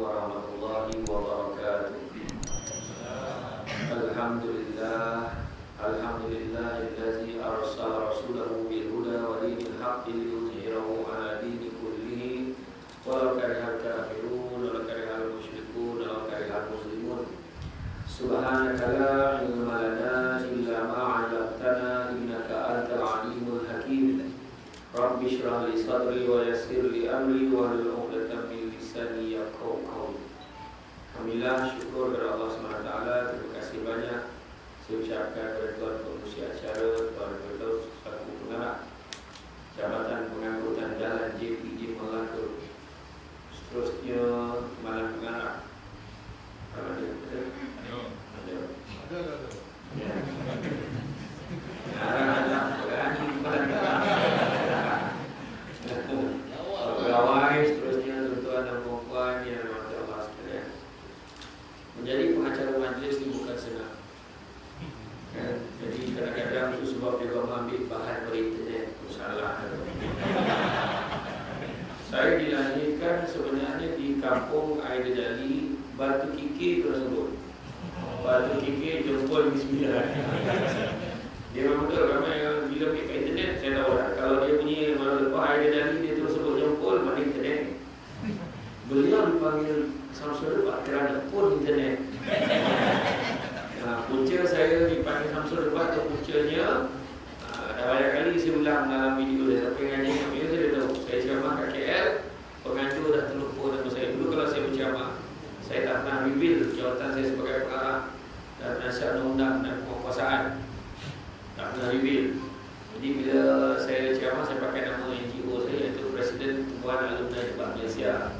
warahmatullahi wabarakatuh. Alhamdulillahillazi arsala rasulahu bil huda wa dinil haqqi liyudhhirahu ala dini kullihi walau karihal kafirun walau karihal musyrikun walau karihal muslimun. Subhanaka la ilma lana illa ma 'allamtana innaka antal alimul hakim. Rabbi shrah li sadri wa yassir li amri wahlul 'uqdatam min lisani yafqahu qawli. Alhamdulillah, syukur kepada Allah SWT. Terima kasih banyak saya ucapkan kepada Tuan Pengurusi Acara, Tuan Firdaus selaku pengarah Jabatan Pengangkutan Jalan JPJ Melaka, seterusnya Malang Pengarah. Ada. Ya. Ada berani pegawai, seterusnya tuan-tuan dan puan yang dirahmati Allah sekalian. Menjadi pengacara majlis ini bukan senang. Kan? Jadi kadang-kadang itu sebab dia mengambil bahan dari internet. Salah. Saya dilahirkan sebenarnya di kampung Aidilali, Batu Kikir tersebut. Batu Kikir Jempol Bismillah. Dia memang betul ramai yang bila pergi ke internet saya tahu dah. Kalau dia punya malam lepas Aidilali dia terus sebut Jempol mana internet. Beliau dipanggil Samsul Debat kerana pun internet. Punca saya dipanggil Samsul Debat atau puncanya dah banyak kali saya ulang dalam video dia. Tapi ngaji video saya tahu. Saya ceramah kat KL, penganjur dah terlupa nama saya. Dulu kalau saya berceramah, saya tak pernah reveal jawatan saya sebagai pengarah dan penasihat undang-undang dan penguasaan. Tak pernah reveal. Jadi bila saya ceramah, saya pakai nama NGO saya, iaitu Presiden Tumbuhan Alumni Hebat Malaysia.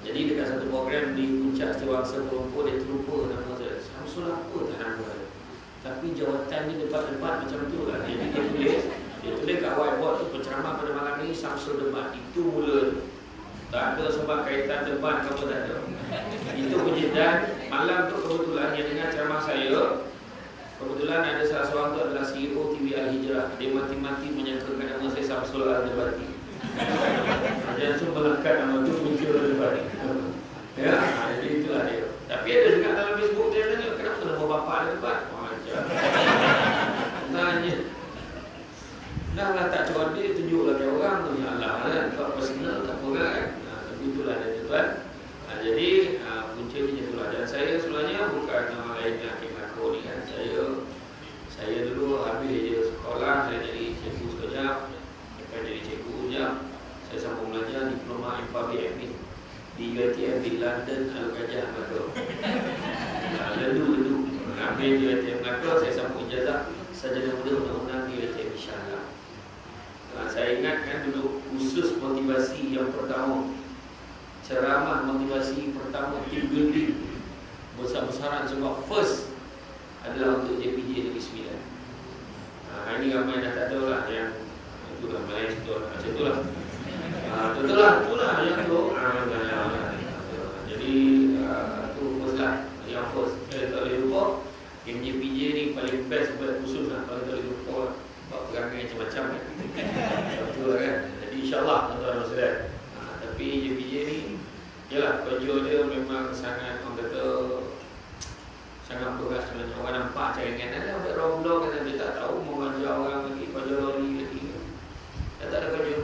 Jadi dekat satu program di Puncak Setiawangsa Berlumpur, dia terlupa nama saya. Samsul apa tak nama saya. Tapi jawatan ni debat-debat macam tu lah. Jadi dia tulis kat whiteboard tu, penceramah pada malam ni Samsul Debat. Itu mula tu. Tak ada sebab kaitan debat ke apa, tak ada. Itu punya. Dan malam tu kebetulan yang dengar ceramah saya, kebetulan ada salah seorang tu adalah CEO TV Al-Hijrah. Dia mati-mati menyangkakan nama saya Samsul Al-Debati. Jangan cuma melangkat nama tu muncul Al-Debati. Ya, jadi itulah dia. Tapi ada juga dalam Facebook dia tanya, kenapa nama bapa Al-Debat? Macam tanya. Dah lah tak cuan dia, tunjuk lagi orang tu. Ya Allah kan, tak personal, tak apa kan. Tapi itulah dia tuan. Jadi puncanya itulah. Dan saya sebenarnya bukan nama lain Hakim Melaka ni kan. Saya dulu habis je sekolah, saya jadi cikgu sekejap, lepas jadi cikgu sekejap, saya sambung belajar diploma in public admin di UiTM di London Al-Gajah Melaka. Lalu habis di UiTM Melaka, saya sambung ijazah sarjana muda undang-undang di UiTM insya-Allah. Saya ingat kan dulu khusus motivasi yang pertama, ceramah motivasi pertama team building besar-besaran sebab first adalah untuk JPJ Negeri Sembilan. Ini ramai dah tak tahu lah yang itulah main situ macam itulah. Itulah yang tu. Jadi tu first lah, yang first. Tak boleh lupa game JPJ ni paling best buat khusus lah. Kalau tak boleh lupa buat perangai macam-macam kan. Betul kan. Jadi insyaAllah tuan-tuan dan saudara. Tapi JPJ ni yalah, kerja dia memang sangat, orang kata sangat berat sebenarnya. Orang nampak caringan ada buat roblok kata dia tak tahu mau ngajar orang lagi, kerja lori lagi. Dia tak ada kerja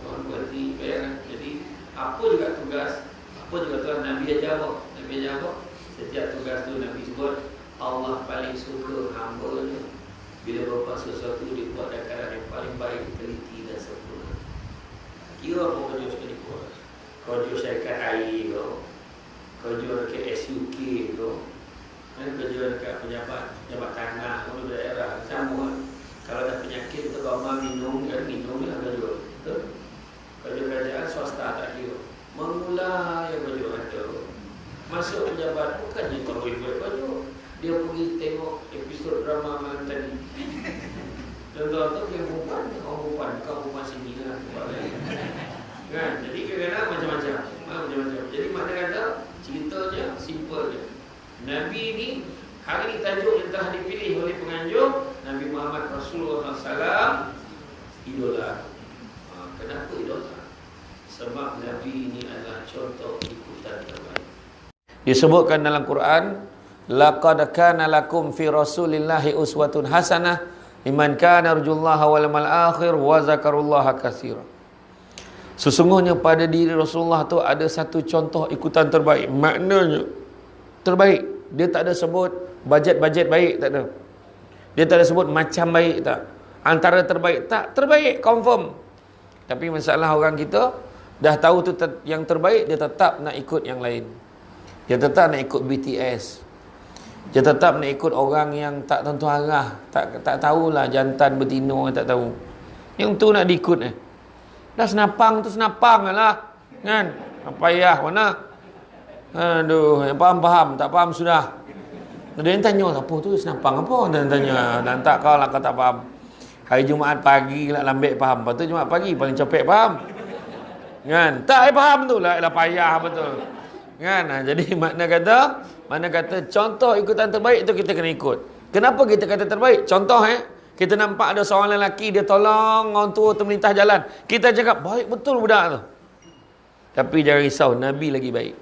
orang berhenti bayangkan. Jadi apa juga tugas, apa juga tuan Nabi ajar apa? Nabi ajar apa? Setiap tugas tu Nabi sebut Allah paling suka hamba-Nya bila berbuat sesuatu dia buat dalam keadaan yang paling baik, teliti dan sempurna. Kira apa kerja sekali kuat? Kerja syarikat air ke, kerja dekat SUK ke, kerja dekat pejabat tanah ke daerah, sama. Kalau ada penyakit tu kalau minum kan, minum ni ada juga. Betul? Kerja kerajaan swasta tak kira. Memula yang kerja ada. Masuk pejabat bukannya kalau buat kerja. Dia pergi tengok episod drama malam tadi. Contoh tu yang perempuan sini lah. Kan? Jadi kadang-kadang macam-macam. Jadi mana kata ceritanya simple je. Nabi ni hari ni tajuk yang telah dipilih oleh penganjur Nabi Muhammad Rasulullah SAW idola. Kenapa idola? Sebab Nabi ini adalah contoh ikutan terbaik. Disebutkan dalam Quran, laqad kana lakum fi rasulillahi uswatun hasanah liman kana yarjullaha wal yawmal akhir wa zakarullaha katsira. Sesungguhnya pada diri Rasulullah tu ada satu contoh ikutan terbaik. Maknanya terbaik. Dia tak ada sebut bajet-bajet baik, tak ada. Dia tak ada sebut macam baik, tak. Antara terbaik, tak. Terbaik, confirm. Tapi masalah orang kita dah tahu tu yang terbaik, dia tetap nak ikut yang lain. Dia tetap nak ikut BTS. Dia tetap nak ikut orang yang tak tentu arah, tak tahulah jantan betina, tak tahu. Yang tu nak diikut Dah senapang tu senapang lah, kan? Apa payah mana? Aduh, yang faham, tak faham sudah. Ada yang tanya, apa tu senapang apa? Ada yang tanya, dan tak kau lah kau tak faham. Hari Jumaat pagi lah lambik faham. Lepas tu Jumaat pagi paling cepet faham. Kan? Tak faham tu lah payah betul. Kan? Jadi makna kata contoh ikutan terbaik itu kita kena ikut. Kenapa kita kata terbaik? Contoh kita nampak ada seorang lelaki dia tolong orang tua termelintas jalan. Kita cakap baik betul budak tu. Tapi jangan risau, Nabi lagi baik.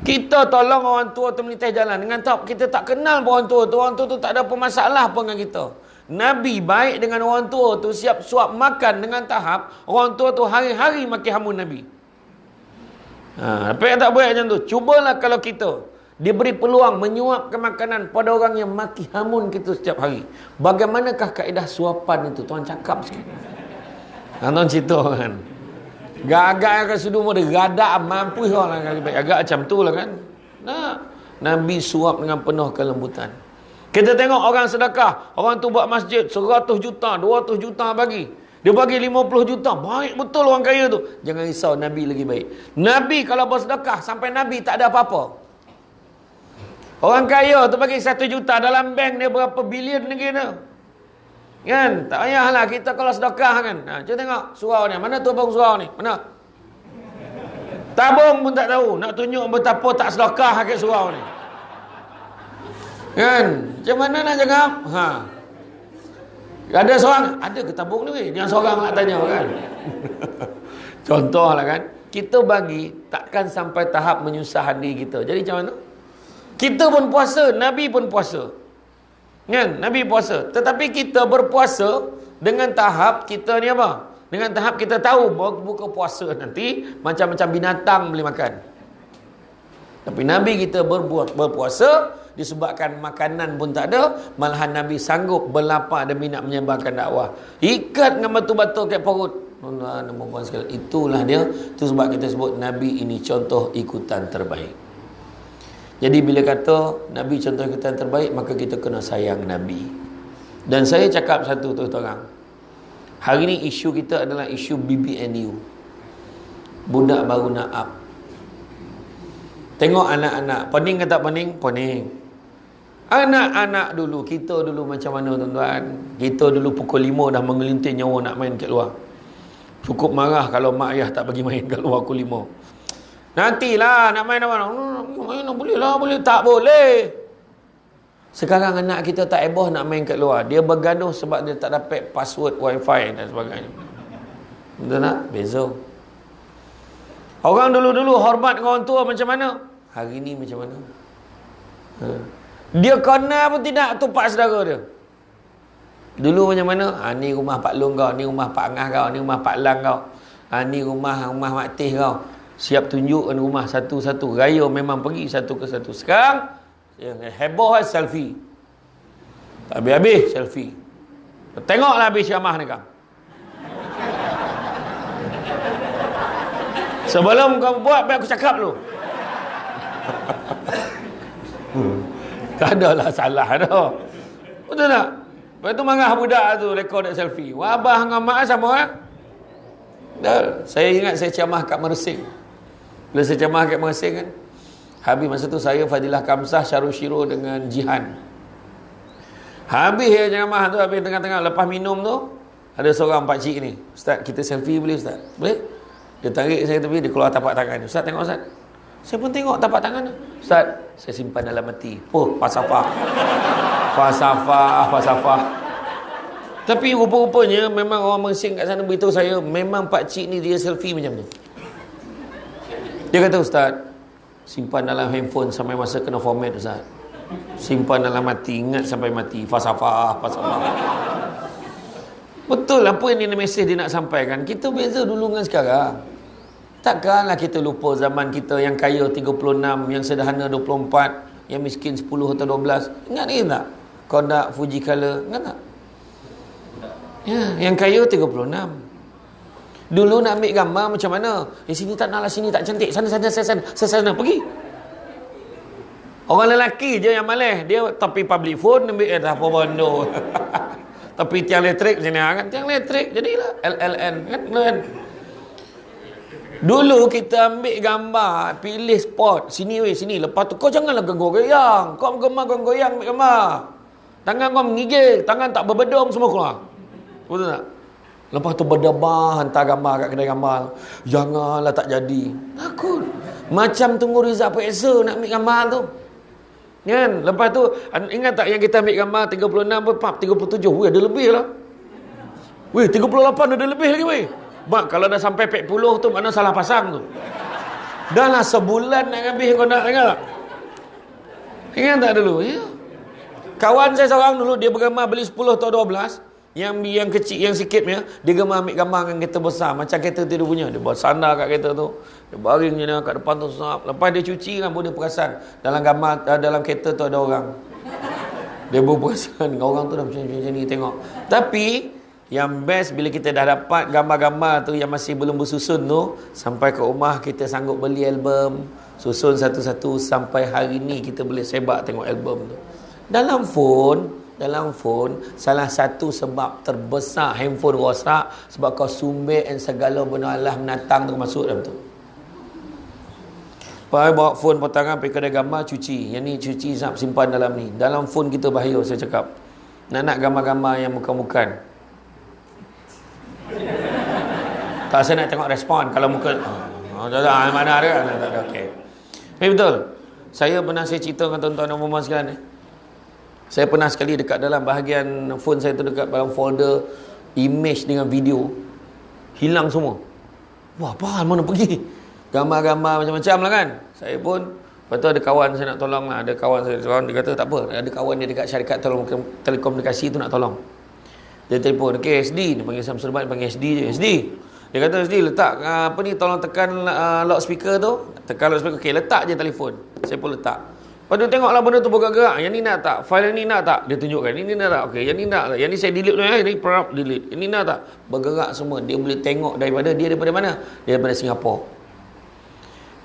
Kita tolong orang tua termelintas jalan dengan tahap kita tak kenal pun orang tua tu tak ada apa masalah pun dengan kita. Nabi baik dengan orang tua tu, siap suap makan dengan tahap orang tua tu hari-hari maki hamun Nabi. Apa yang tak boleh macam tu? Cubalah kalau kita diberi peluang menyuapkan makanan pada orang yang maki hamun kita setiap hari. Bagaimanakah kaedah suapan itu? Tuan cakap sikit. Tuan cerita kan. Gagak akan sudu mula gadak mampu orang agak macam tu lah kan. Nabi suap dengan penuh kelembutan. Kita tengok orang sedekah, orang tu buat masjid 100 juta, 200 juta bagi. Dia bagi 50 juta. Baik betul orang kaya tu. Jangan risau, Nabi lagi baik. Nabi kalau bersedekah sampai Nabi tak ada apa-apa. Orang kaya tu bagi 1 juta, dalam bank dia berapa bilion lagi tu. Kan? Tak payahlah kita kalau sedekah kan. Cuba tengok surau ni. Mana tu abang surau ni? Mana? Tabung pun tak tahu. Nak tunjuk betapa tak sedekah kat surau ni. Kan? Macam mana nak cakap? Ada seorang, ada ke tabung ni weh? Yang seorang nak tanya kan? Contohlah kan. Kita bagi takkan sampai tahap menyusahkan diri kita. Jadi macam mana? Kita pun puasa, Nabi pun puasa. Kan? Nabi puasa. Tetapi kita berpuasa dengan tahap kita ni apa? Dengan tahap kita tahu buka puasa nanti macam-macam binatang boleh makan. Tapi Nabi kita berpuasa disebabkan makanan pun tak ada, malahan Nabi sanggup berlapar demi nak menyebarkan dakwah. Ikat dengan batu-batu kat perut. Allah, nombor sekali. Itulah dia. Itu sebab kita sebut Nabi ini contoh ikutan terbaik. Jadi bila kata Nabi contoh ikutan terbaik, maka kita kena sayang Nabi. Dan saya cakap satu terang. Hari ni isu kita adalah isu BBNU. Budak baru nak up. Tengok anak-anak. Pening ke tak pening? Pening. Anak-anak dulu, kita dulu macam mana tuan-tuan? Kita dulu pukul 5 dah mengelintir nyawa nak main kat luar. Cukup marah kalau mak ayah tak bagi main kat luar pukul 5. Nantilah nak main apa? Main boleh lah, boleh. Tak boleh. Sekarang anak kita tak eboh nak main kat luar. Dia bergaduh sebab dia tak dapat password wifi dan sebagainya. Betul tak? Beza. Orang dulu-dulu hormat dengan orang tua macam mana? Hari ni macam mana? Dia kenal pun tidak tupak saudara dia. Dulu macam mana? Ni rumah Pak Long kau, ni rumah Pak Angah kau, ni rumah Pak Lang kau. Ni rumah Mak Teh kau. Siap tunjukkan rumah satu-satu. Raya memang pergi satu ke satu. Sekarang yang heboh selfie. Tak habis-habis selfie. Tengoklah habis syamah ni kau. Sebelum kau buat, biar aku cakap dulu. Tak adalah salah dah. Betul tak? Lepas tu marah budak tu rekod selfie. Wabah dengan mak sama saya ingat saya ceramah kat Mersing. Bila saya ceramah kat Mersing kan, habis masa tu saya Fadilah Kamsah, Syarul Syiro dengan Jihan. Habis ceramah tu, habis tengah-tengah lepas minum tu, ada seorang pakcik ni, Ustaz kita selfie boleh Ustaz? Boleh? Dia tarik saya tepi, dia keluar tapak tangan. Ustaz tengok Ustaz. Saya pun tengok tapak tangan. Ustaz, saya simpan dalam hati. Falsafah. Falsafah. Tapi rupa-rupanya memang orang Mersing kat sana beritahu saya, memang pakcik ni dia selfie macam tu. Dia kata, Ustaz, simpan dalam handphone sampai masa kena format, Ustaz. Simpan dalam hati, ingat sampai mati. Falsafah. Betul apa yang dia mesej dia nak sampaikan. Kita beza dulu dengan sekarang. Takkanlah kita lupa zaman kita yang kaya 36, yang sederhana 24, yang miskin 10 atau 12. Ingat ni tak? Kodak, Fuji Color, ingat tak? Ya, yang kaya 36. Dulu nak ambil gambar macam mana? Sini tak naklah, sini tak cantik. Sana, pergi. Orang lelaki je yang malas. Dia tapi public phone ambil apa bondo. Tapi tiang elektrik macam ni kan? Tiang elektrik jadilah LLN kan? Dulu kita ambil gambar, pilih spot, sini weh, sini. Lepas tu kau janganlah goyang. Kau gemar goyang ambil gambar. Tangan kau menggigil, tangan tak berbedong, semua keluar. Betul tak? Lepas tu berdebar hantar gambar kat kedai gambar. Janganlah tak jadi. Takut. Macam tunggu Rizal Peksa nak ambil gambar tu. Kan? Lepas tu ingat tak yang kita ambil gambar 36 37. Weh, ada lebih lah. Weh, 38 ada lebih lagi weh. Mak, kalau dah sampai 40 tu mana salah pasang tu. Dah lah sebulan nak habis kau nak dengar tak? Ingat tak dulu? Ya. Kawan saya seorang dulu, dia bergambar beli 10 atau 12. Yang kecil, yang sikitnya, dia gemar ambil gambar dengan kereta besar. Macam kereta tu dia punya. Dia bawa sandar kat kereta tu. Dia baring je kat depan tu. Lepas dia cuci kan, pun dia perasan. Dalam gambar, dalam kereta tu ada orang. Dia baru perasan. Orang tu dah macam ni tengok. Tapi yang best bila kita dah dapat gambar-gambar tu yang masih belum bersusun tu, sampai ke rumah kita sanggup beli album, susun satu-satu, sampai hari ni kita boleh sebab tengok album tu. Dalam phone, salah satu sebab terbesar handphone rosak sebab kau sumber and segala benda Allah menatang tu masuk dalam tu. Pai bawa phone potangan pergi kedai gambar, cuci. Yang ni cuci simpan dalam ni. Dalam phone kita bahaya, saya cakap. Nak gambar-gambar yang muka-mukan. Tak, saya nak tengok respon. Kalau muka mana ada kan? Tak ada. Okey. Betul. Saya pernah cerita dengan tuan-tuan dan puan-puan sekalian ni. Saya pernah sekali dekat dalam bahagian phone saya tu, dekat dalam folder image dengan video, hilang semua. Wah, apa mana pergi? Gambar-gambar macam-macam lah kan. Saya pun, lepas tu ada kawan saya nak tolong lah. Ada kawan saya, dia kata tak apa. Ada kawan dia dekat syarikat tolong telekomunikasi tu nak tolong. Dia telefon, okay SD, dia panggil Samsul Mat, dia panggil SD je. SD, dia kata SD letak apa ni, tolong tekan loudspeaker tu. Tekan loudspeaker, okay letak je telefon. Saya pun letak. Lepas tu tengoklah benda tu bergerak. Yang ni nak tak? File yang ni nak tak? Dia tunjukkan, ini nak tak? Okay, yang ni nak tak? Yang ni saya delete dulu, ini perap delete. Yang ni nak tak? Bergerak semua. Dia boleh tengok daripada mana? Daripada Singapura.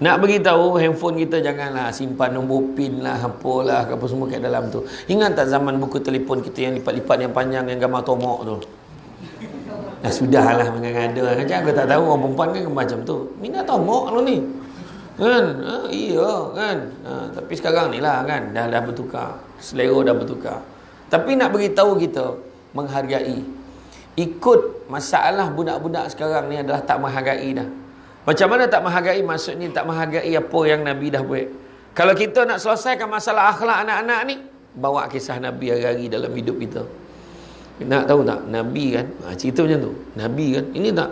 Nak beritahu, handphone kita janganlah simpan nombor pin lah, apalah, apa semua kat dalam tu. Ingat tak zaman buku telefon kita yang lipat-lipat yang panjang, yang gambar tomok tu? Dah sudahlah mengada. Macam aku tak tahu, orang perempuan kan macam tu. Minat tomok lu ni. Kan? Iya kan? Tapi sekarang ni lah kan, dah bertukar. Selera dah bertukar. Tapi nak beritahu kita, menghargai. Ikut masalah budak-budak sekarang ni adalah tak menghargai dah. Macam mana tak menghargai? Maksudnya tak menghargai apa yang Nabi dah buat. Kalau kita nak selesaikan masalah akhlak anak-anak ni, bawa kisah Nabi hari-hari dalam hidup kita. Nak tahu tak? Nabi kan, cerita macam tu. Nabi kan, ini tak,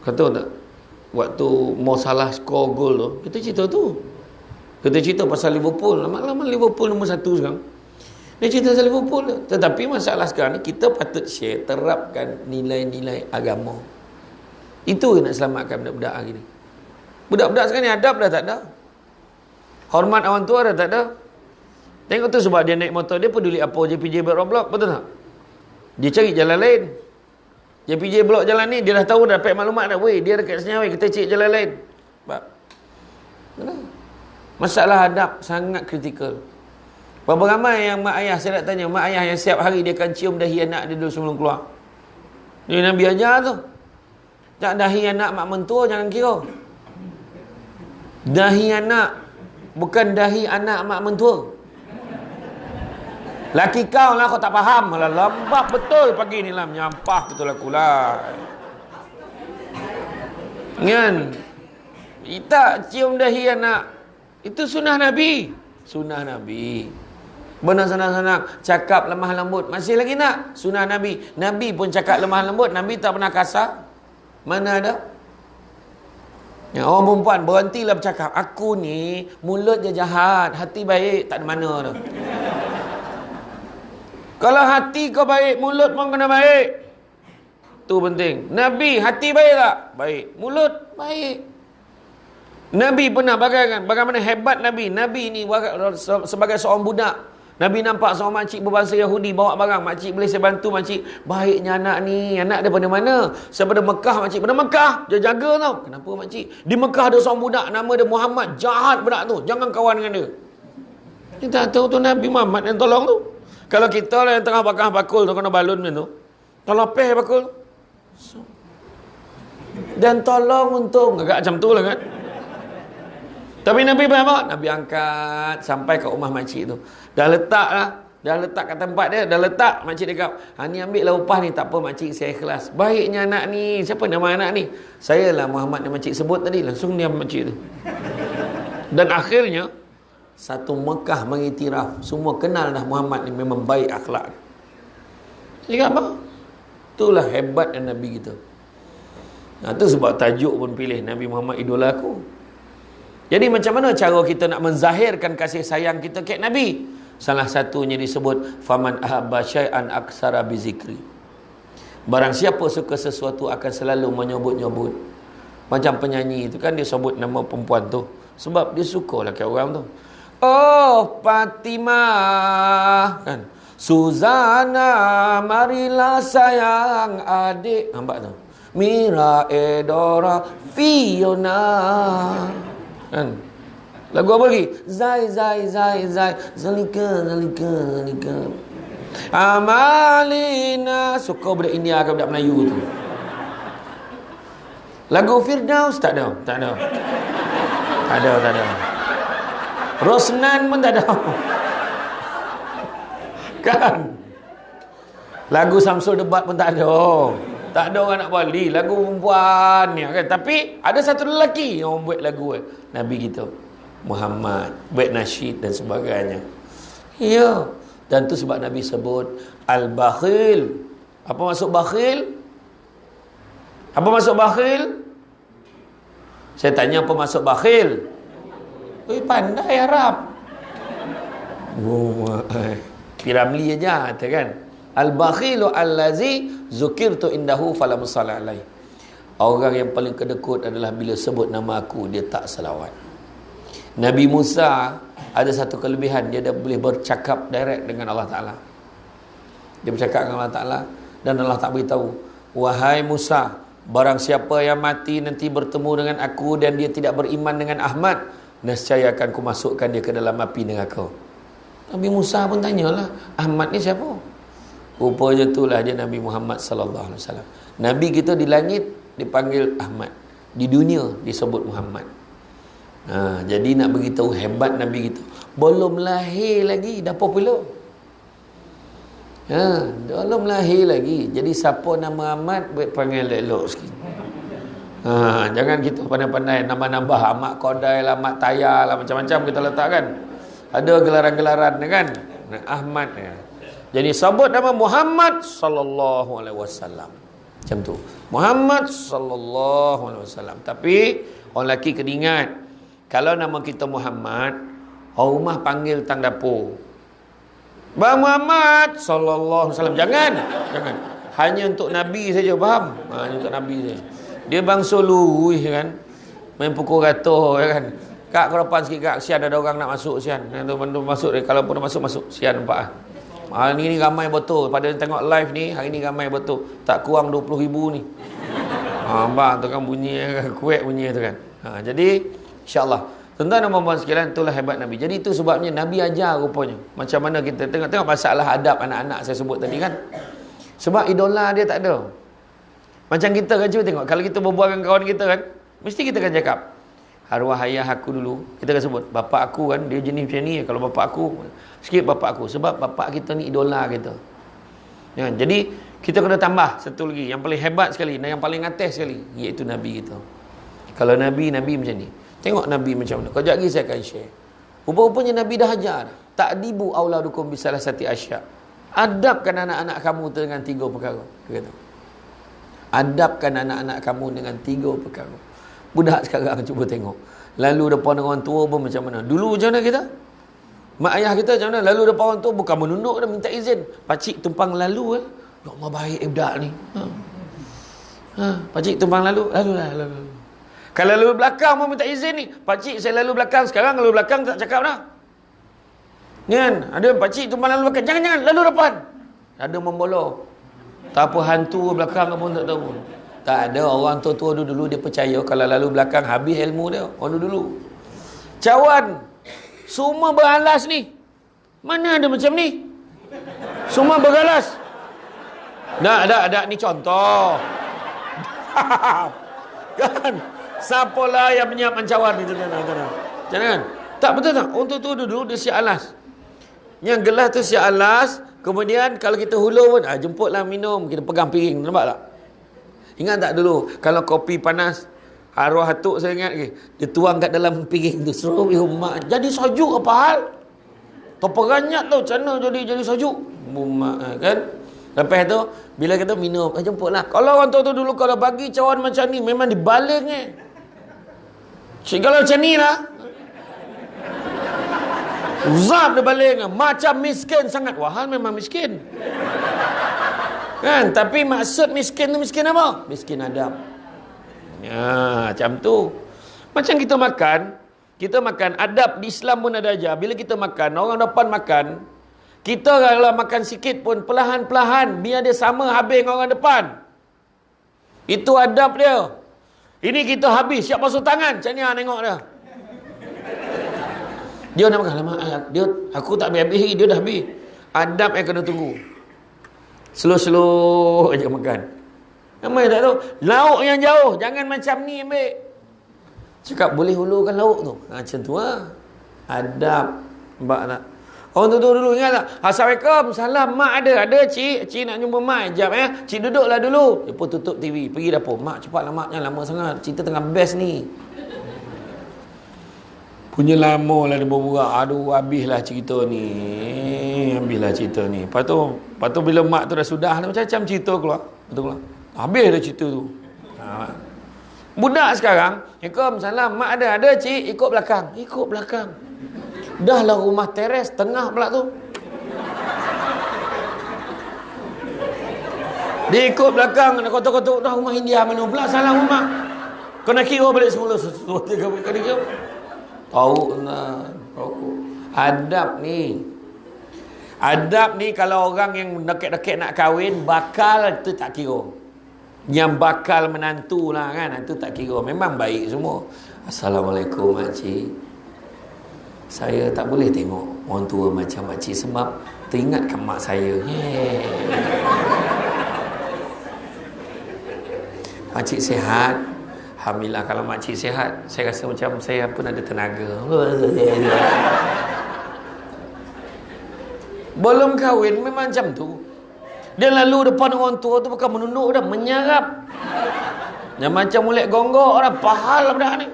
kata tak, waktu mau salah skor gol tu, kita cerita tu. Kita cerita pasal Liverpool. Lama-lama Liverpool nombor 1 sekarang. Dia cerita pasal Liverpool tu. Tetapi masalah sekarang ni, kita patut share, terapkan nilai-nilai agama. Itu yang nak selamatkan budak-budak hari ni. Budak-budak sekarang ni adab dah tak ada. Hormat orang tua dah tak ada. Tengok tu sebab dia naik motor, dia peduli apa JPJ Block, betul tak? Dia cari jalan lain. JPJ Block jalan ni, dia dah tahu, dah dapat maklumat dah. Weh, dia dekat sini, weh, kita cari jalan lain. Sebab masalah adab sangat kritikal. Berapa ramai yang mak ayah, saya nak tanya, mak ayah yang setiap hari dia akan cium dahi anak dia dulu sebelum keluar. Ini Nabi ajar tu. Tak, dahi anak mak mentua jangan kira. Dahi anak, bukan dahi anak mak mentua. Laki kau lah, kau tak faham. Malah lembab betul pagi ni lah. Menyampah betul aku lah. Kan? Tak cium dahi anak. Itu sunnah Nabi. Sunnah Nabi. Benar senang-senang. Cakap lemah lembut. Masih lagi nak? Sunnah Nabi. Nabi pun cakap lemah lembut. Nabi tak pernah kasar. Mana ada? Ya, orang perempuan berhentilah bercakap. Aku ni mulut je jahat, hati baik tak ada mana tu. Kalau hati kau baik, mulut pun kena baik. Tu penting. Nabi hati baik tak? Baik. Mulut baik. Nabi pernah bagaimana hebat Nabi. Nabi ni sebagai seorang budak. Nabi nampak seorang makcik berbangsa Yahudi bawa barang. Makcik boleh saya bantu makcik. Baiknya anak ni. Anak daripada mana? Daripada Mekah makcik. Pada Mekah. Dia jaga tau. Kenapa makcik? Di Mekah ada seorang budak. Nama dia Muhammad. Jahat budak tu. Jangan kawan dengan dia. Dia tak tahu tu Nabi Muhammad yang tolong tu. Kalau kita lah yang tengah bakul tu. Kena balun macam tu. Kalau peh bakul. Dan tolong untung. Agak macam tu lah kan. Tapi Nabi apa? Nabi angkat sampai ke rumah makcik tu. Dah letak kat tempat dia. Dah letak makcik dia kata, ni ambil lah upah ni. Tak apa makcik, saya ikhlas. Baiknya anak ni. Siapa nama anak ni? Saya lah Muhammad yang makcik sebut tadi. Langsung diam makcik tu. Dan akhirnya satu Mekah mengiktiraf. Semua kenal dah Muhammad ni memang baik akhlak. Dia kata apa? Itulah hebatnya Nabi kita. Itu sebab tajuk pun pilih Nabi Muhammad idola aku. Jadi macam mana cara kita nak menzahirkan kasih sayang kita ke Nabi? Salah satunya disebut faman ahabba syai'an aksara bizikri. Barang siapa suka sesuatu akan selalu menyebut-nyebut. Macam penyanyi itu kan dia sebut nama perempuan tu sebab dia sukalah ke orang tu. Oh Fatimah kan. Suzana marilah sayang adik. Nampak tu? Mira Edora Fiona. Kan? Lagu apa lagi? Zai Zalika Amalina. Suka budak India ke budak Melayu tu. Lagu Firdaus tak ada. Tak ada. Rosnan pun tak ada. Kan? Lagu Samsul Debat pun tak ada. Tak ada orang nak balik lagu perempuan ni kan. Tapi ada satu lelaki yang buat lagu Nabi kita Muhammad, buat nasyid dan sebagainya. Ya. Dan tu sebab Nabi sebut al-bakhil. Apa maksud bakhil? Apa maksud bakhil? Saya tanya apa maksud bakhil? Pandai Arab. Piramli aja kan. Al-bakhilu allazi zukirtu indahu falam sallallahu alaihi. Orang yang paling kedekut adalah bila sebut nama aku dia tak selawat. Nabi Musa ada satu kelebihan, dia dah boleh bercakap direct dengan Allah Taala. Dia bercakap dengan Allah Taala dan Allah tak beritahu, wahai Musa, barang siapa yang mati nanti bertemu dengan aku dan dia tidak beriman dengan Ahmad, nescaya akan ku masukkan dia ke dalam api neraka. Nabi Musa pun tanyalah, Ahmad ni siapa? Rupanya itulah dia Nabi Muhammad sallallahu alaihi wasallam. Nabi kita di langit dipanggil Ahmad, di dunia disebut Muhammad. Jadi nak beritahu hebat Nabi kita. Belum lahir lagi dah popular. Belum lahir lagi. Jadi siapa nama Ahmad panggil elok sikit. Jangan kita pandai-pandai nambah-nambah Ahmad Qadai lah, Ahmad Tayar lah, macam-macam kita letakkan. Ada gelaran-gelaran kan? Ahmad ya. Jadi sebut nama Muhammad sallallahu alaihi wasallam. Macam tu. Muhammad sallallahu alaihi wasallam. Tapi orang lelaki kena ingat, kalau nama kita Muhammad, orang rumah panggil tang dapur. Bang Muhammad sallallahu alaihi wasallam. Jangan. Hanya untuk Nabi saja, faham? Hanya untuk Nabi saja. Dia bang soluh kan. Main pukul rata kan. Kak ke depan sikit kak, sian ada orang nak masuk sian. Nanti masuk kalau pun masuk sian nampak ah. Hari ni ramai betul. Pada tengok live ni, hari ni ramai betul. Tak kurang 20,000 ni. Nampak tu kan bunyi kuat bunyi tu kan. Jadi insya-Allah. Tuan-tuan dan puan-puan sekalian, itulah hebat Nabi. Jadi itu sebabnya Nabi ajar rupanya. Macam mana kita tengok masalah adab anak-anak saya sebut tadi kan. Sebab idola dia tak ada. Macam kita kan, cuba tengok. Kalau kita berbual dengan kawan kita kan, mesti kita akan cakap, arwah ayah aku dulu, kita akan sebut, bapak aku kan, dia jenis macam ni. Kalau bapak aku, sikit bapak aku. Sebab bapak kita ni idola kita. Ya, jadi, kita kena tambah satu lagi. Yang paling hebat sekali, dan yang paling atas sekali, iaitu Nabi kita. Kalau Nabi macam ni. Tengok Nabi macam mana. Kejap lagi saya akan share. Rupa-rupanya Nabi dah ajar. Ta'dibu auladukum bisalasati asya'. Adabkan anak-anak kamu dengan 3 perkara. Dia kata. Adabkan anak-anak kamu dengan 3 perkara. Budak sekarang cuba tengok. Lalu depan orang tua pun macam mana. Dulu macam mana kita? Mak ayah kita macam mana? Lalu depan orang tua bukan menunduk dah, minta izin. Pakcik tumpang lalu Ya Allah, baik budak ni. Pakcik tumpang lalu. Lalu. Kalau lalu belakang pun minta izin ni. Pakcik saya lalu belakang. Sekarang lalu belakang tak cakap dah. Kan? Ada pakcik tumpang lalu belakang. Jangan, lalu depan. Ada membolong. Tak apa, hantu belakang pun tak tahu. Tak ada. Orang tua-tua dulu dia percaya kalau lalu belakang habis ilmu dia. Orang dulu. Cawan. Semua beralas ni. Mana ada macam ni? Semua beralas. Tak. Ni contoh. Kan? Siapalah yang menyiapkan cawan ni? Jangan. Tak, betul tak? Orang tua-tua dulu dia siap alas. Yang gelas tu siap alas. Kemudian kalau kita hulur pun, jemputlah minum. Kita pegang piring. Nampak tak? Ingat tak dulu? Kalau kopi panas, arwah atuk saya ingat lagi. Dia tuang kat dalam piring tu. Suruh mak. Jadi sajuk apa hal? Terperanyat tau. Macam mana jadi sajuk? Mak kan? Lepas tu, bila kita minum, jemputlah. Kalau orang tua tu dulu, kalau bagi cawan macam ni, memang dibaling Kalau macam ni lah. Zap dia baling. Macam miskin sangat. Wahal memang miskin. Kan? Tapi maksud miskin tu miskin apa? Miskin adab. Ya, macam tu. Macam kita makan adab di Islam pun ada aja. Bila kita makan, orang depan makan, kita kalau makan sikit pun perlahan-perlahan biar dia sama habis dengan orang depan. Itu adab dia. Ini kita habis, siap basuh tangan. Macam ni tengok dia. Dia nak makan lama. Aku tak habis-habis, dia dah habis. Adab yang kena tunggu. Slow-slow aja makan. Ramai tak tahu. Lauk yang jauh. Jangan macam ni ambil. Cakap boleh hulurkan lauk tu. Macam tu lah. Adab. Nampak tak? Orang tu dulu ingat tak? Assalamualaikum. Salam. Mak ada. Ada cik. Cik nak jumpa mak. Sekejap Cik duduklah dulu. Dia pun tutup TV. Pergi dapur. Mak cepatlah mak. Jangan lama sangat. Cerita tengah best ni. Punya lama lah dia berbual. Aduh, habislah cerita ni. Lepas tu bila mak tu dah sudah, macam-macam cerita keluar. Betul keluar. Habis dah cerita tu. Budak sekarang, Waalaikumsalam, mak ada. Ada cik, ikut belakang. Dah lah rumah teres, tengah pula tu. Dia ikut belakang, nak kotak-kotak, dah rumah India mana pula, salah rumah. Kena kira balik semula. Sesuatu tiga kali kira. Tahu adab ni kalau orang yang dekat-dekat nak kahwin, bakal tu tak kira. Yang bakal menantu lah kan, itu tak kira. Memang baik semua. Assalamualaikum makcik, saya tak boleh tengok orang tua macam makcik sebab teringatkan mak saya. Makcik sihat? Alhamdulillah. Kalau makcik sihat, saya rasa macam saya pun ada tenaga. Belum kahwin memang macam tu. Dia lalu depan orang tua tu bukan menunduk dah, menyarap. Yang macam mulut gonggok dah, pahal budak ni.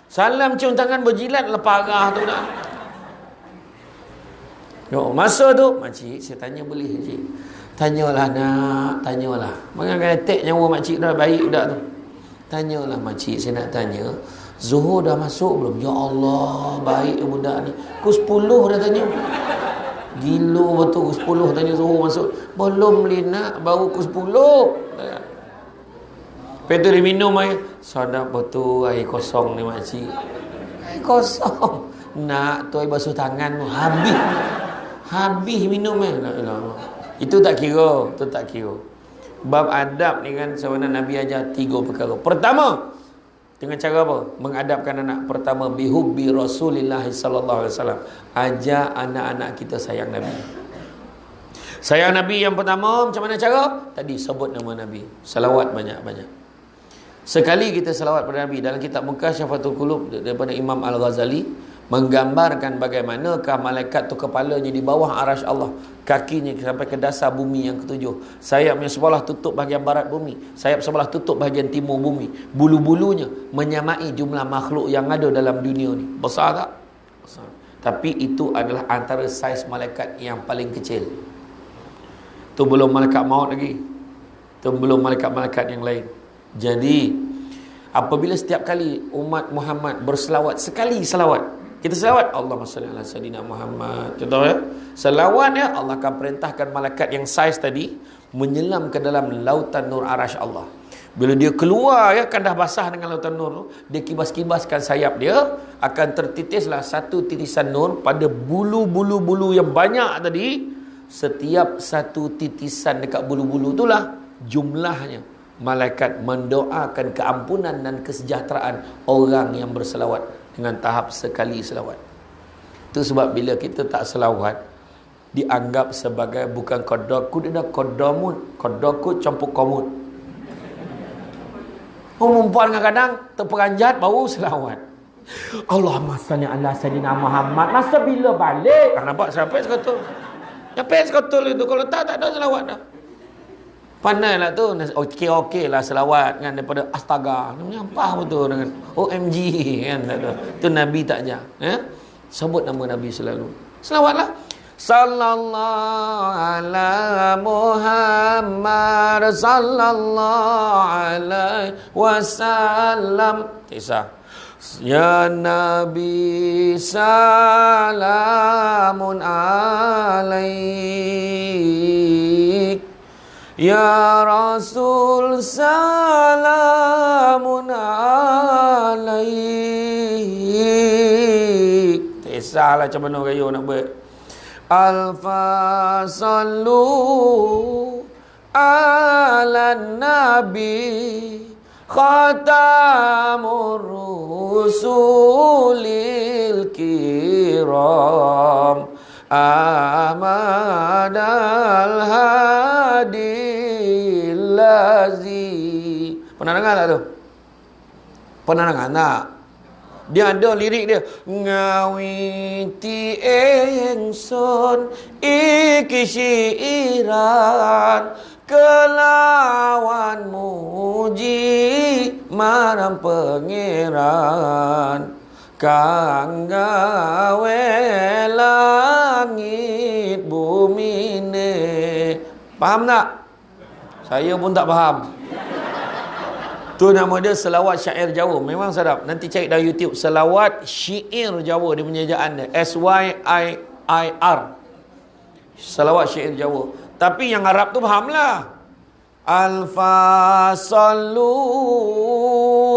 Salam cium tangan berjilat lah, parah tu dah. Masa tu, makcik saya tanya boleh cik? Tanyalah nak, tanyalah. Menganggap attack nyawa makcik dah baik budak tu. Tanyalah makcik, saya nak tanya, Zuhur dah masuk belum? Ya Allah, baik budak ni. Pukul 10 dah tanya. Gila betul, pukul 10 tanya Zuhur masuk. Belum Lina, baru pukul 10. Lepas tu dia minum air. Sadap betul air kosong ni makcik. Air kosong. Nak tu air basuh tangan tu. Habis minum air. Itu tak kira. Bab adab ni kan sebenarnya Nabi ajar 3 perkara. Pertama, dengan cara apa? Mengadabkan anak. Pertama, bihubbi Rasulillah sallallahu alaihi wasallam. Ajar anak-anak kita sayang Nabi. Sayang Nabi yang pertama macam mana cara? Tadi sebut nama Nabi. Salawat banyak-banyak. Sekali kita salawat pada Nabi, dalam kitab Mukasyafatul Qulub daripada Imam Al-Ghazali menggambarkan bagaimanakah malaikat tu kepalanya di bawah arasy Allah, kakinya sampai ke dasar bumi yang ketujuh, sayapnya sebelah tutup bahagian barat bumi, sayap sebelah tutup bahagian timur bumi, bulu-bulunya menyamai jumlah makhluk yang ada dalam dunia ni. Besar tak? Besar. Tapi itu adalah antara saiz malaikat yang paling kecil. Tu belum malaikat maut lagi, tu belum malaikat-malaikat yang lain. Jadi Apabila setiap kali umat Muhammad berselawat, sekali selawat, kita selawat, Allahumma salli ala sayyidina Muhammad, contoh ya, selawat ya, Allah akan perintahkan malaikat yang saiz tadi menyelam ke dalam lautan nur arasy Allah. Bila dia keluar ya, kan dah basah dengan lautan nur tu, dia kibas-kibaskan sayap dia, akan tertitislah satu titisan nur pada bulu-bulu yang banyak tadi. Setiap satu titisan dekat bulu-bulu itulah jumlahnya malaikat mendoakan keampunan dan kesejahteraan orang yang berselawat dengan tahap sekali selawat. Itu sebab bila kita tak selawat, dianggap sebagai bukan qadaku, dia dah qadaku campur komut. Perempuan kadang-kadang terperanjat baru selawat. Allahumma salli ala sayyidina Muhammad. Masa bila balik? Nampak sampai sekotul. Sampai sekotul itu. Kalau tak ada selawat dah. Pandai lah tu. Okey lah selawat kan, daripada astaga. Nyampah betul dengan OMG kan. Itu Nabi tak ajar. Ya? Sebut nama Nabi selalu. Selawatlah. Sallallahu ala Muhammad sallallahu alaihi wasallam. Kisah ya Nabi salamun alaik, ya Rasul salamun alaik. Kisah lah macam mana kayu nak buat. Alfa sallu ala nabi khatamur rusulil kiram Ahmad al-hadi lazi. Pernah dengar tak tu? Pernah dengar tak? Dia ada lirik dia, ngawiti engson iki syiiran kelawan muji marang pangeran kang gawe langit bumi ne. Faham tak? Saya pun tak faham. Tu nama dia selawat syair Jawa. Memang sedap. Nanti cari dalam YouTube selawat syair Jawa, dia punya ejaan dia SYIR. Selawat syair Jawa. Tapi yang Arab tu fahamlah. Alfa sallu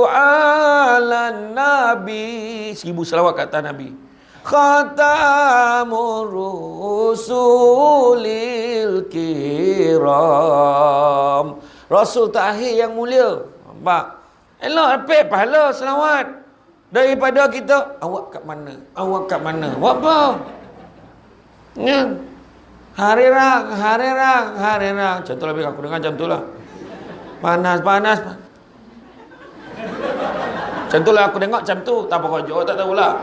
ala nabi, 1000 selawat kata Nabi. Khatamur rusulil kiram, Rasul terakhir yang mulia. Nampak? Elok apik pahala selawat. Daripada kita, awak kat mana? Awak kat mana? Buat apa? Ya. Hari rang. Contoh lebih aku dengar macam tu lah. Panas. Macam tu lah aku dengar macam tu. Tak apa kau jawab, tak tahulah.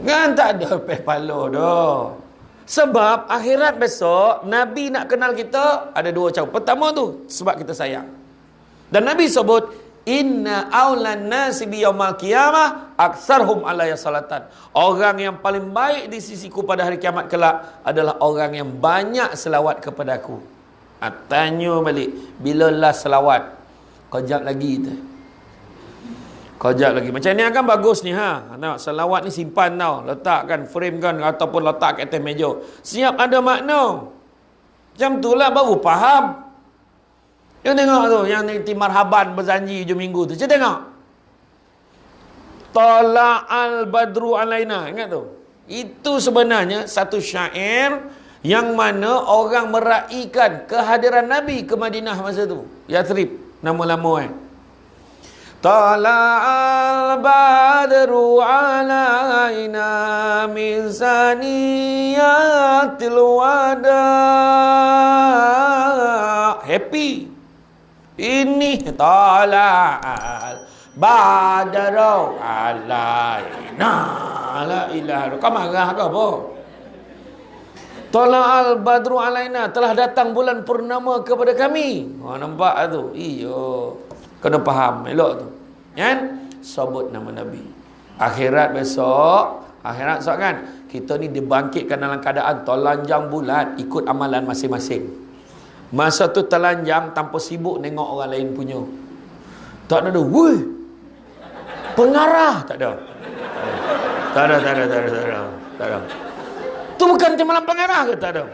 Kan tak ada pahala dah. Sebab akhirat besok, Nabi nak kenal kita, ada dua cara. Pertama tu, sebab kita sayang. Dan Nabi sebut, inna awlan nasi biyaumal qiyamah aksarhum alaya salatan. Orang yang paling baik di sisiku pada hari kiamat kelak adalah orang yang banyak selawat kepada aku. Tanya balik, bila last selawat? Kejap lagi tu. Kejap lagi. Macam ni kan bagus ni ha. Tengok selawat ni simpan tau. Letakkan, frame kan ataupun letak kat atas meja. Siap ada makna. Macam tu lah baru faham. Yang tengok tu, yang nanti marhaban berjanji hujung minggu tu. Cuba tengok. Tala'al badru alaina. Ingat tu? Itu sebenarnya satu syair yang mana orang meraihkan kehadiran Nabi ke Madinah masa tu. Yathrib. Nama-nama Tala'al badru alaina min saniyatil wada. Happy. Ini tala'al badru alaina. La ilaha. Kau marah ke apa? Tala'al badru alaina, telah datang bulan purnama kepada kami. Nampak tu? Iyo. Kena faham elok tu. Kan? Sebut nama Nabi. Akhirat besok kan, kita ni dibangkitkan dalam keadaan telanjang bulat ikut amalan masing-masing. Masa tu telanjang tanpa sibuk tengok orang lain punya. Tak ada. Woi. Pengarah. Tak ada. Tak ada. Tu bukan timbalan pengarah ke? Tak ada.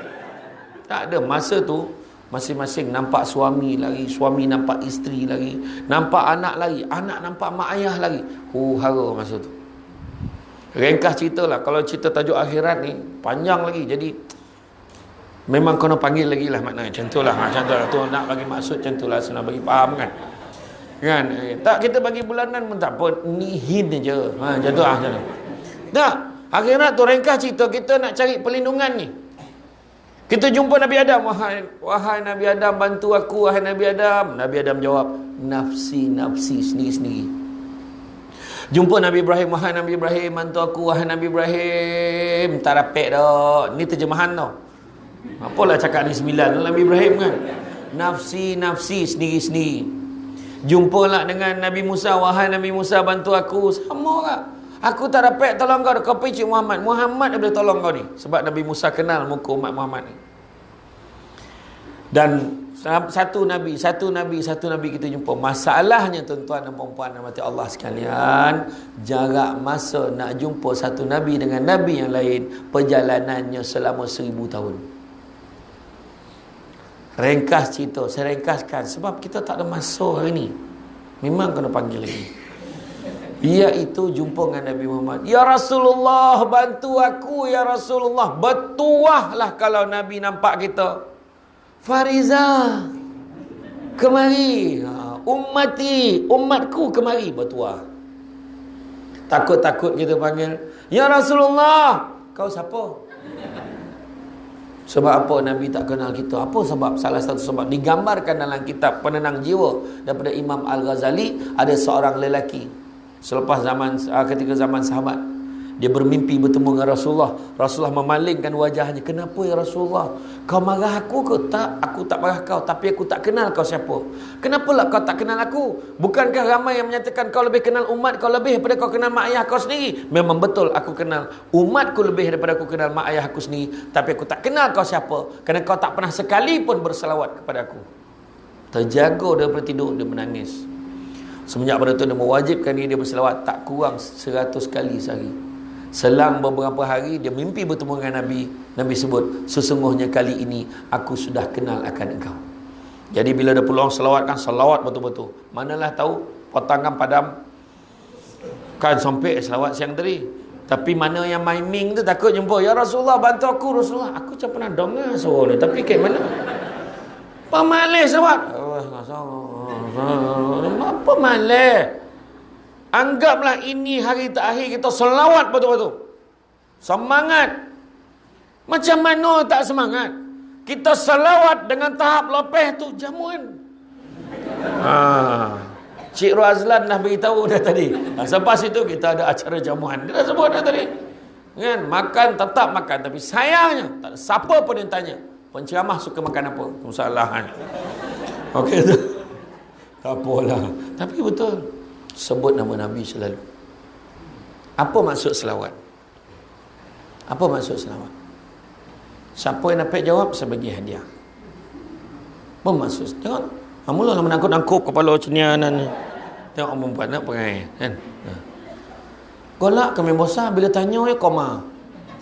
Tak ada. Masa tu masing-masing nampak suami lagi, suami nampak isteri lagi, nampak anak lagi, anak nampak mak ayah lagi. Hara masa tu. Ringkas cerita lah. Kalau cerita tajuk akhirat ni panjang lagi. Jadi memang kena panggil lagi lah maknanya. Macam tu lah. Macam tu lah. Tu nak bagi maksud macam tu lah. Senang bagi faham kan. Kan? Tak kita bagi bulanan pun tak apa. Ni hint je. Macam tu lah. Macam tu. Tak. Akhirat tu ringkas cerita. Kita nak cari perlindungan ni. Kita jumpa Nabi Adam. Wahai Nabi Adam, bantu aku. Wahai Nabi Adam. Nabi Adam jawab, nafsi, sendiri-sendiri. Jumpa Nabi Ibrahim. Wahai Nabi Ibrahim, bantu aku. Wahai Nabi Ibrahim. Tak rapek dah. Ni terjemahan tau. Apalah cakap ni 9 Nabi Ibrahim kan. Nafsi, sendiri-sendiri. Jumpalah dengan Nabi Musa. Wahai Nabi Musa, bantu aku. Sama tak? Aku tak dapat tolong kau. Kau pergi cik Muhammad. Muhammad dia boleh tolong kau ni. Sebab Nabi Musa kenal muka umat Muhammad ni. Dan satu nabi kita jumpa. Masalahnya tuan-tuan dan puan-puan rahmati Allah sekalian, jarak masa nak jumpa satu nabi dengan nabi yang lain, perjalanannya selama 1000 tahun. Ringkas cerita, saya ringkaskan sebab kita tak ada masa hari ni. Memang kena panggil lagi. Iaitu jumpa dengan Nabi Muhammad. Ya Rasulullah, bantu aku ya Rasulullah. Bertuahlah kalau Nabi nampak kita. Fariza, kemari. Ummati, umatku kemari. Bertuah. Takut-takut kita panggil, ya Rasulullah. Kau siapa? Sebab apa Nabi tak kenal kita? Apa sebab? Salah satu sebab digambarkan dalam kitab Penenang Jiwa daripada Imam Al-Ghazali. Ada seorang lelaki selepas ketika zaman sahabat, dia bermimpi bertemu dengan Rasulullah. Rasulullah memalingkan wajahnya. Kenapa ya Rasulullah? Kau marah aku ke? Tak, aku tak marah kau, tapi aku tak kenal kau siapa. Kenapalah kau tak kenal aku? Bukankah ramai yang menyatakan kau lebih kenal umat kau lebih daripada kau kenal mak ayah kau sendiri? Memang betul, aku kenal umatku lebih daripada aku kenal mak ayah aku sendiri, tapi aku tak kenal kau siapa, kerana kau tak pernah sekali pun berselawat kepada aku. Terjaga daripada tidur, dia menangis. Semenjak pada itu dia mewajibkan dia berselawat tak kurang 100 kali sehari. Selang beberapa hari dia mimpi bertemu dengan Nabi. Nabi sebut, sesungguhnya kali ini aku sudah kenal akan engkau. Jadi bila ada peluang selawat kan, selawat betul-betul. Manalah tahu potangan padam kan sampai selawat siang tadi. Tapi mana yang maiming tu takut jumpa, ya Rasulullah bantu aku Rasulullah. Aku macam pernah dengar suara ni, tapi kat mana? Pemalis selawat. Apa malah? Anggaplah ini hari terakhir kita selawat betul-betul. Semangat. Macam mana tak semangat? Kita selawat dengan tahap lepeh tu jamuan. Cik Razlan dah beritahu dah tadi. Selepas itu kita ada acara jamuan. Dia dah sebut dah tadi. Kan? Makan tetap makan. Tapi sayangnya tak ada siapa pun yang tanya, penceramah suka makan apa? Masalah kan. Okey tu. Tak apalah. Tapi betul, sebut nama Nabi selalu. Apa maksud selawat? Apa maksud selawat? Siapa yang dapat jawab, saya bagi hadiah. Apa maksud? Tengok, mula lah menangkup-nangkup kepala cenianan ni. Tengok perempuan nak perangai kan. Golak kami bosan bila tanya ya koma.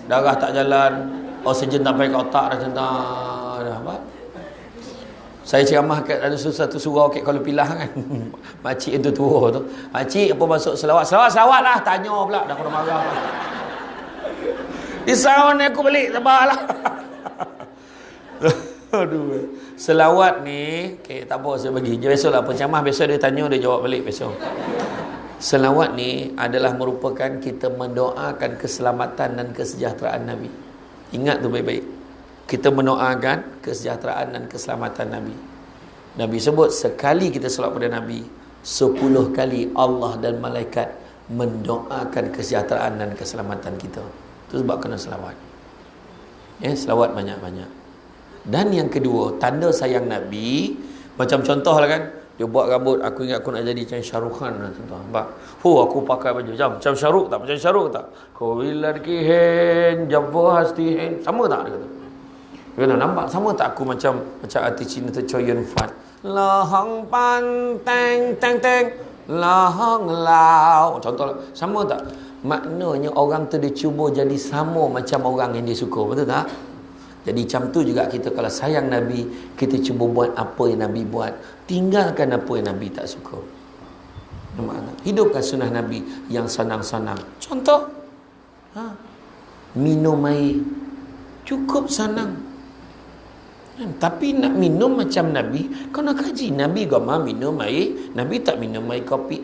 Darah tak jalan, oksigen tak baik kat otak dah centang. Dah apa? Saya ceramah kat ada satu surau kat Kuala Pilah kan. Makcik itu tua tu. Makcik apa maksud selawat? Selawat lah. Tanya pula. Dah kena marah. Risau ni aku balik. Sabarlah. Aduh. Selawat ni. Okay, tak apa saya bagi. Besoklah penceramah. Besok dia tanya, dia jawab balik besok. Selawat ni adalah merupakan kita mendoakan keselamatan dan kesejahteraan Nabi. Ingat tu baik-baik. Kita mendoakan kesejahteraan dan keselamatan Nabi. Nabi sebut sekali kita selawat pada Nabi, 10 kali Allah dan malaikat mendoakan kesejahteraan dan keselamatan kita. Itu sebab kena selawat. Ya, selawat banyak-banyak. Dan yang kedua, tanda sayang Nabi, macam contohlah kan, dia buat rambut, aku ingat aku nak jadi macam Shah Rukh Khan lah tuan-tuan. Nampak? Aku pakai baju macam Shah Rukh tak? Macam Shah Rukh tak? Kau wilar ki hen, jabwa hasti hen. Sama tak dia kata? Kena nampak sama tak aku macam artis Cina tu Chow Yun Fat. La hong pan teng teng teng la hong lao. Contoh sama tak? Maknanya orang tu dia cuba jadi sama macam orang yang dia suka, betul tak? Jadi macam tu juga kita kalau sayang Nabi, kita cuba buat apa yang Nabi buat, tinggalkan apa yang Nabi tak suka. Hidupkan sunnah Nabi yang senang-senang. Contoh, minum air cukup senang. Tapi nak minum macam Nabi, kau nak kaji. Nabi gama minum air, Nabi tak minum air kopi.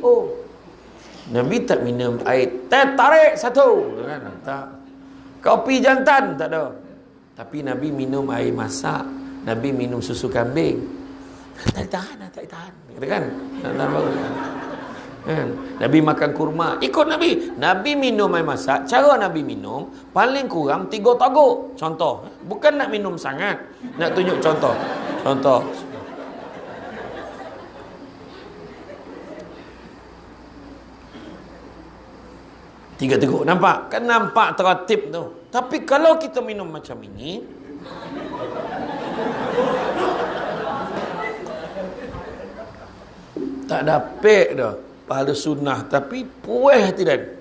Nabi tak minum air teh tarik satu, kan? Tak. Kopi jantan tak ada. Tapi Nabi minum air masak, Nabi minum susu kambing. Tak tahan. Kata kan? Nabi makan kurma, ikut Nabi. Nabi minum air masak, cara Nabi minum paling kurang 3 togok. Contoh, bukan nak minum sangat, nak tunjuk contoh. 3 teguk, nampak? Kan nampak tertib tu. Tapi kalau kita minum macam ini, tak dapat dah pahala sunnah, tapi puas tidak.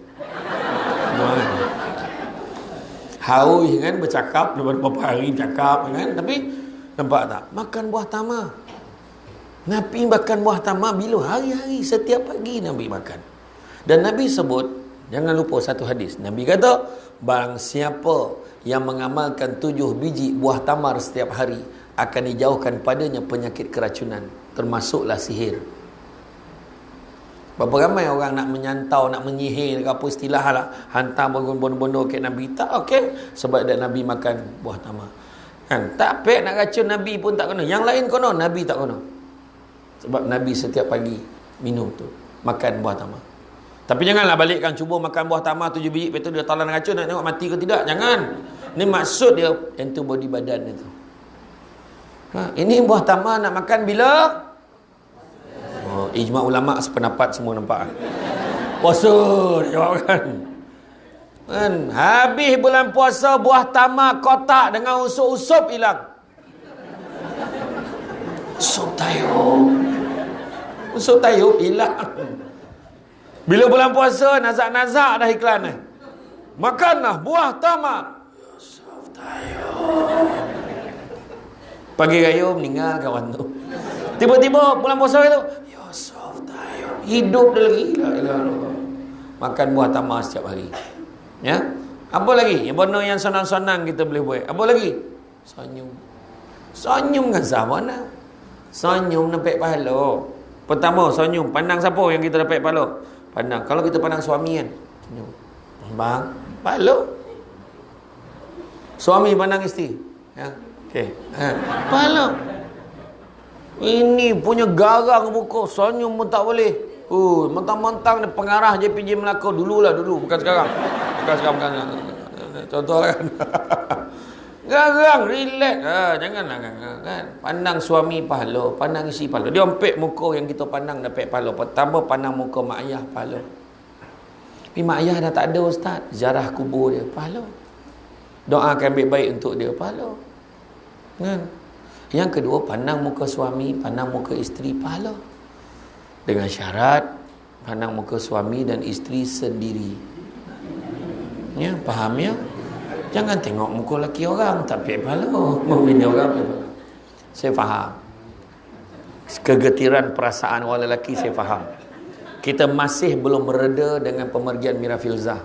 Haus kan bercakap beberapa hari bercakap kan, tapi nampak tak? Makan buah tamar. Nabi makan buah tamar bila hari-hari, setiap pagi Nabi makan. Dan Nabi sebut, jangan lupa satu hadis. Nabi kata, barang siapa yang mengamalkan 7 biji buah tamar setiap hari, akan dijauhkan padanya penyakit keracunan, termasuklah sihir. Berapa ramai orang nak menyantau, nak menyihir, apa istilah lah, hantar bondo-bondo ke Nabi. Tak okey, sebab dia Nabi makan buah tamar. Kan? Tak pek nak racun Nabi pun tak kena. Yang lain kena, Nabi tak kena. Sebab Nabi setiap pagi minum tu, makan buah tamar. Tapi janganlah balikkan cuba makan buah tamar 7 biji, lepas tu dia talan racun, nak tengok mati ke tidak. Jangan. Ni maksud dia antibody badan dia tu. Ini buah tamar nak makan bila? Ijma' ulama' sependapat semua, nampak. Puasa dia jawab kan. Habis bulan puasa, buah tamar kotak dengan usup-usup hilang. Usup tayub hilang. Bila bulan puasa, nazak-nazak dah iklan ni. Makanlah buah tamar. Yusuf Tayyub. Pagi raya meninggal kawan tu. Tiba-tiba bulan puasa itu, Yusuf Tayyub hidup dia lagi. Makan buah tamar setiap hari. Ya? Apa lagi? Yang benda yang senang-senang kita boleh buat. Apa lagi? Senyum. Senyum kan sama mana? Senyum nampak pahala. Pertama, senyum. Pandang siapa yang kita dapat pahala? Pandang. Kalau kita pandang suami kan, senyum. Bang, pahala. Suami pandang isteri. Ya. Okey. Pahala. Ini punya garang muka, senyum pun tak boleh. Mentang-mentang dia pengarah JPJ Melaka dulu, bukan sekarang. Bukan. Contoh kan. Garang, relax. Janganlah kan. Pandang suami pahala, pandang isteri pahala. Dia ompek muka yang kita pandang dapat pahala. Pertama pandang muka mak ayah pahala. Tapi mak ayah dah tak ada ustaz. Ziarah kubur dia pahala. Doakan baik-baik untuk dia pahala. Kan? Yang kedua, pandang muka suami, pandang muka isteri pahala. Dengan syarat pandang muka suami dan isteri sendiri. Ya, faham ya? Jangan tengok muka lelaki orang tak payah pahala. Membina orang payah pahala. Saya faham. Kegetiran perasaan orang lelaki saya faham. Kita masih belum mereda dengan pemergian Mira Filzah.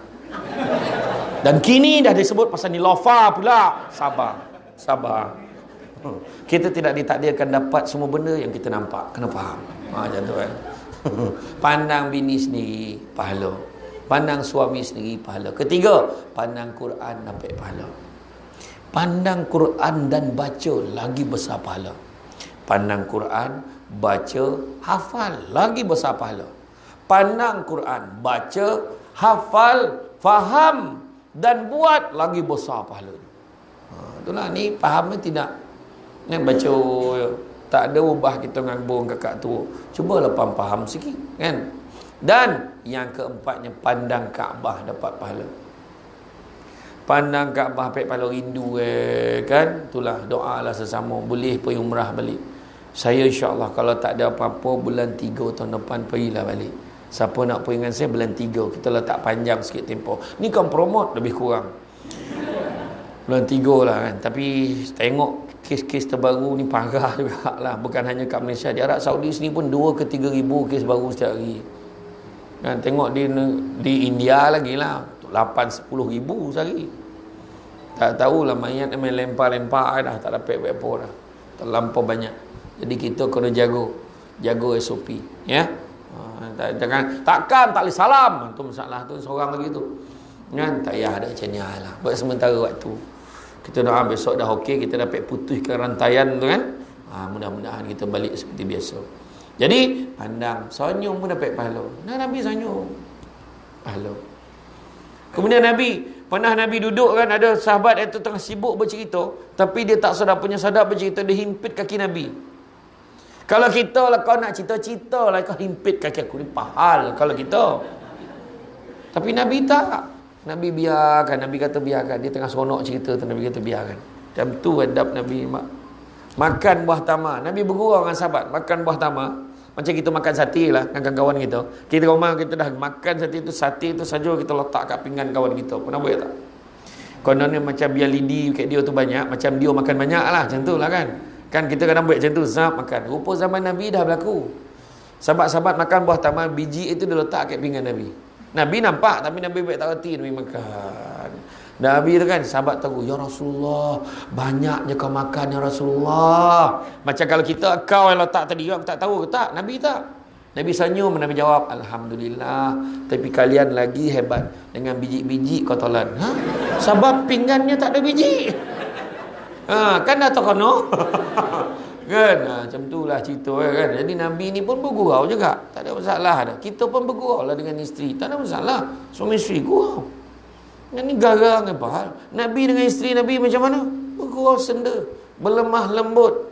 Dan kini dah disebut pasal Nilofa pula. Sabar. Kita tidak ditakdirkan dapat semua benda yang kita nampak. Kena faham. Macam tu kan. Pandang bini sendiri pahala. Pandang suami sendiri pahala. Ketiga, pandang Quran dapat pahala. Pandang Quran dan baca lagi besar pahala. Pandang Quran, baca, hafal lagi besar pahala. Pandang Quran, baca, hafal, faham dan buat lagi besar pahala. Itulah ni, faham ke tidak? Ni baca tak ada ubah kita ngambung kakak tua. Cubalah faham sikit kan. Dan yang keempatnya, pandang Kaabah dapat pahala. Pandang Kaabah pek pala rindu kan. Itulah doalah sesama. Boleh pergi umrah balik. Saya insya-Allah kalau tak ada apa-apa bulan 3 tahun depan pergilah balik. Siapa nak pergi dengan saya bulan 3. Kita letak panjang sikit tempoh. Ni kan promote lebih kurang. Bulan 3 lah kan. Tapi tengok kes-kes terbaru ni parah juga lah. Bukan hanya kat Malaysia. Di Arab Saudi sini pun 2 ke 3 ribu kes baru setiap hari. Kan, tengok di India lagi lah 8-10 ribu sehari. Tak tahulah mayat main lempar-lempar dah. Tak dapat apa-apa dah. Terlampau banyak. Jadi kita kena jaga SOP. Ya. Jangan takkan tak boleh salam. Tu masalah tu seorang lagi tu. Kan tak payah ada macam ni lah. Buat sementara waktu. Kita doa besok dah okey, kita dapat putuskan rantaian tu kan. Mudah-mudahan kita balik seperti biasa. Jadi pandang senyum pun dapat pahala. Nabi senyum. Pahala. Kemudian Nabi duduk kan, ada sahabat itu tengah sibuk bercerita, tapi dia tak sadar bercerita, dia himpit kaki Nabi. Kalau kita lah, kau nak cerita lah, kau himpit kaki aku. Ni pahal kalau kita. Tapi Nabi tak. Nabi biarkan. Nabi kata biarkan. Dia tengah seronok cerita tu, Nabi kata biarkan. Macam tu adab Nabi. Makan buah tamar. Nabi bergurau dengan sahabat. Makan buah tamar. Macam kita makan sate lah dengan kawan kita. Kita rumah kita dah makan sate tu saja kita letak kat pinggan kawan kita. Pernah buat tak? Kononnya macam biar lidi kat dia tu banyak, macam dia makan banyak lah. Macam tu lah kan. Kan kita kadang buat macam tu, zap makan. Rupa zaman Nabi dah berlaku. Sahabat-sahabat makan buah tamar, biji itu dia letak kat pinggan Nabi. Nabi nampak, tapi Nabi baik tak reti, Nabi makan. Nabi tu kan, sahabat tahu, ya Rasulullah, banyaknya kau makan ya Rasulullah. Macam kalau kita, kau yang letak tadi, aku tak tahu ke tak? Nabi tak. Nabi senyum, Nabi jawab, Alhamdulillah, tapi kalian lagi hebat. Dengan biji-biji kau tolan. Sebab pinggannya tak ada biji. Kan dah terkono. Kan? Macam itulah cerita kan. Jadi Nabi ni pun bergurau juga. Tak ada masalah dah. Kita pun bergurau lah dengan isteri. Tak ada masalah. Suami isteri gurau. Ini garang apa hal? Nabi dengan isteri Nabi macam mana? Bergurau senda. Berlemah lembut.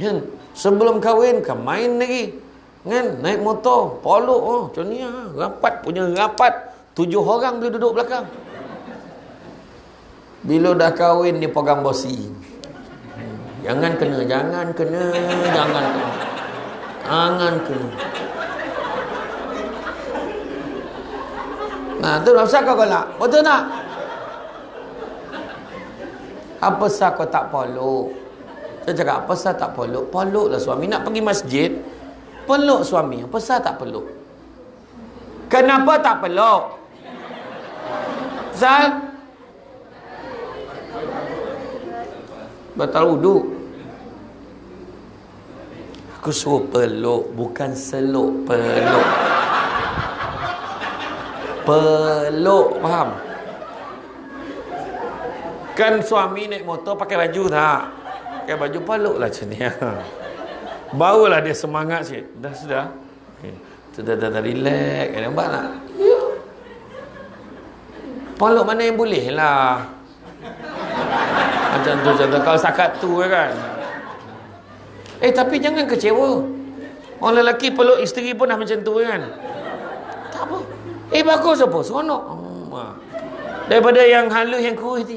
Kan? Sebelum kahwin kan main lagi. Kan? Naik motor. Polok. Macam ni lah. Rapat punya rapat. 7 orang boleh duduk belakang. Bila dah kahwin dia pegang bosi. Jangan kena. Nah, tu apa kau galak? Betul tak? Apa sah kau tak peluk? Saya cakap, apa sah tak peluk? Peluklah suami. Nak pergi masjid, peluk suami. Apa sah tak peluk? Kenapa tak peluk? Sal? Batal wuduk. Aku suruh peluk, bukan seluk. Peluk, faham? Kan suami naik motor pakai baju tak? Pakai baju, peluklah macam ni. Barulah dia semangat sikit. Sudah. Okay. Sudah relax. Nampak tak? Peluk mana yang boleh lah. Macam tu. Kalau sakat tu kan. Tapi jangan kecewa. Orang lelaki peluk isteri pun dah macam tu kan. Tak apa. Bagus apa? Seronok. Daripada yang halus, yang kurus tu.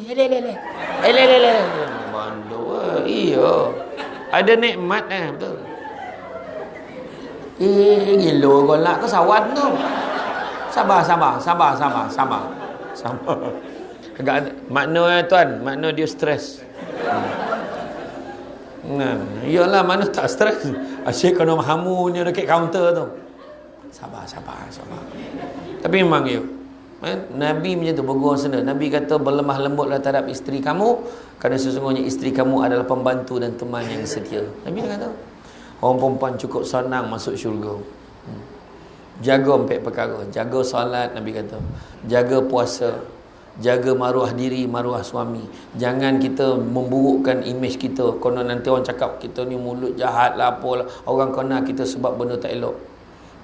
Banduk. Iya. Ada nikmat betul. Gila golak ke sawan tu. Sabar. Agak makna tuan, makna dia stres. Iyalah, mana tak stres. Asyik kena hamu ni dekat kaunter tu. Sabar. Tapi memang Nabi macam tu, bergurau senda. Nabi kata berlemah lembutlah terhadap isteri kamu, kerana sesungguhnya isteri kamu adalah pembantu dan teman yang setia. Nabi kata orang perempuan cukup senang masuk syurga. Jaga 4 perkara. Jaga solat, Nabi kata. Jaga puasa. Jaga maruah diri, maruah suami. Jangan kita memburukkan imej kita. Konon nanti orang cakap kita ni mulut jahat lah, apalah. Orang kena kita sebab benda tak elok.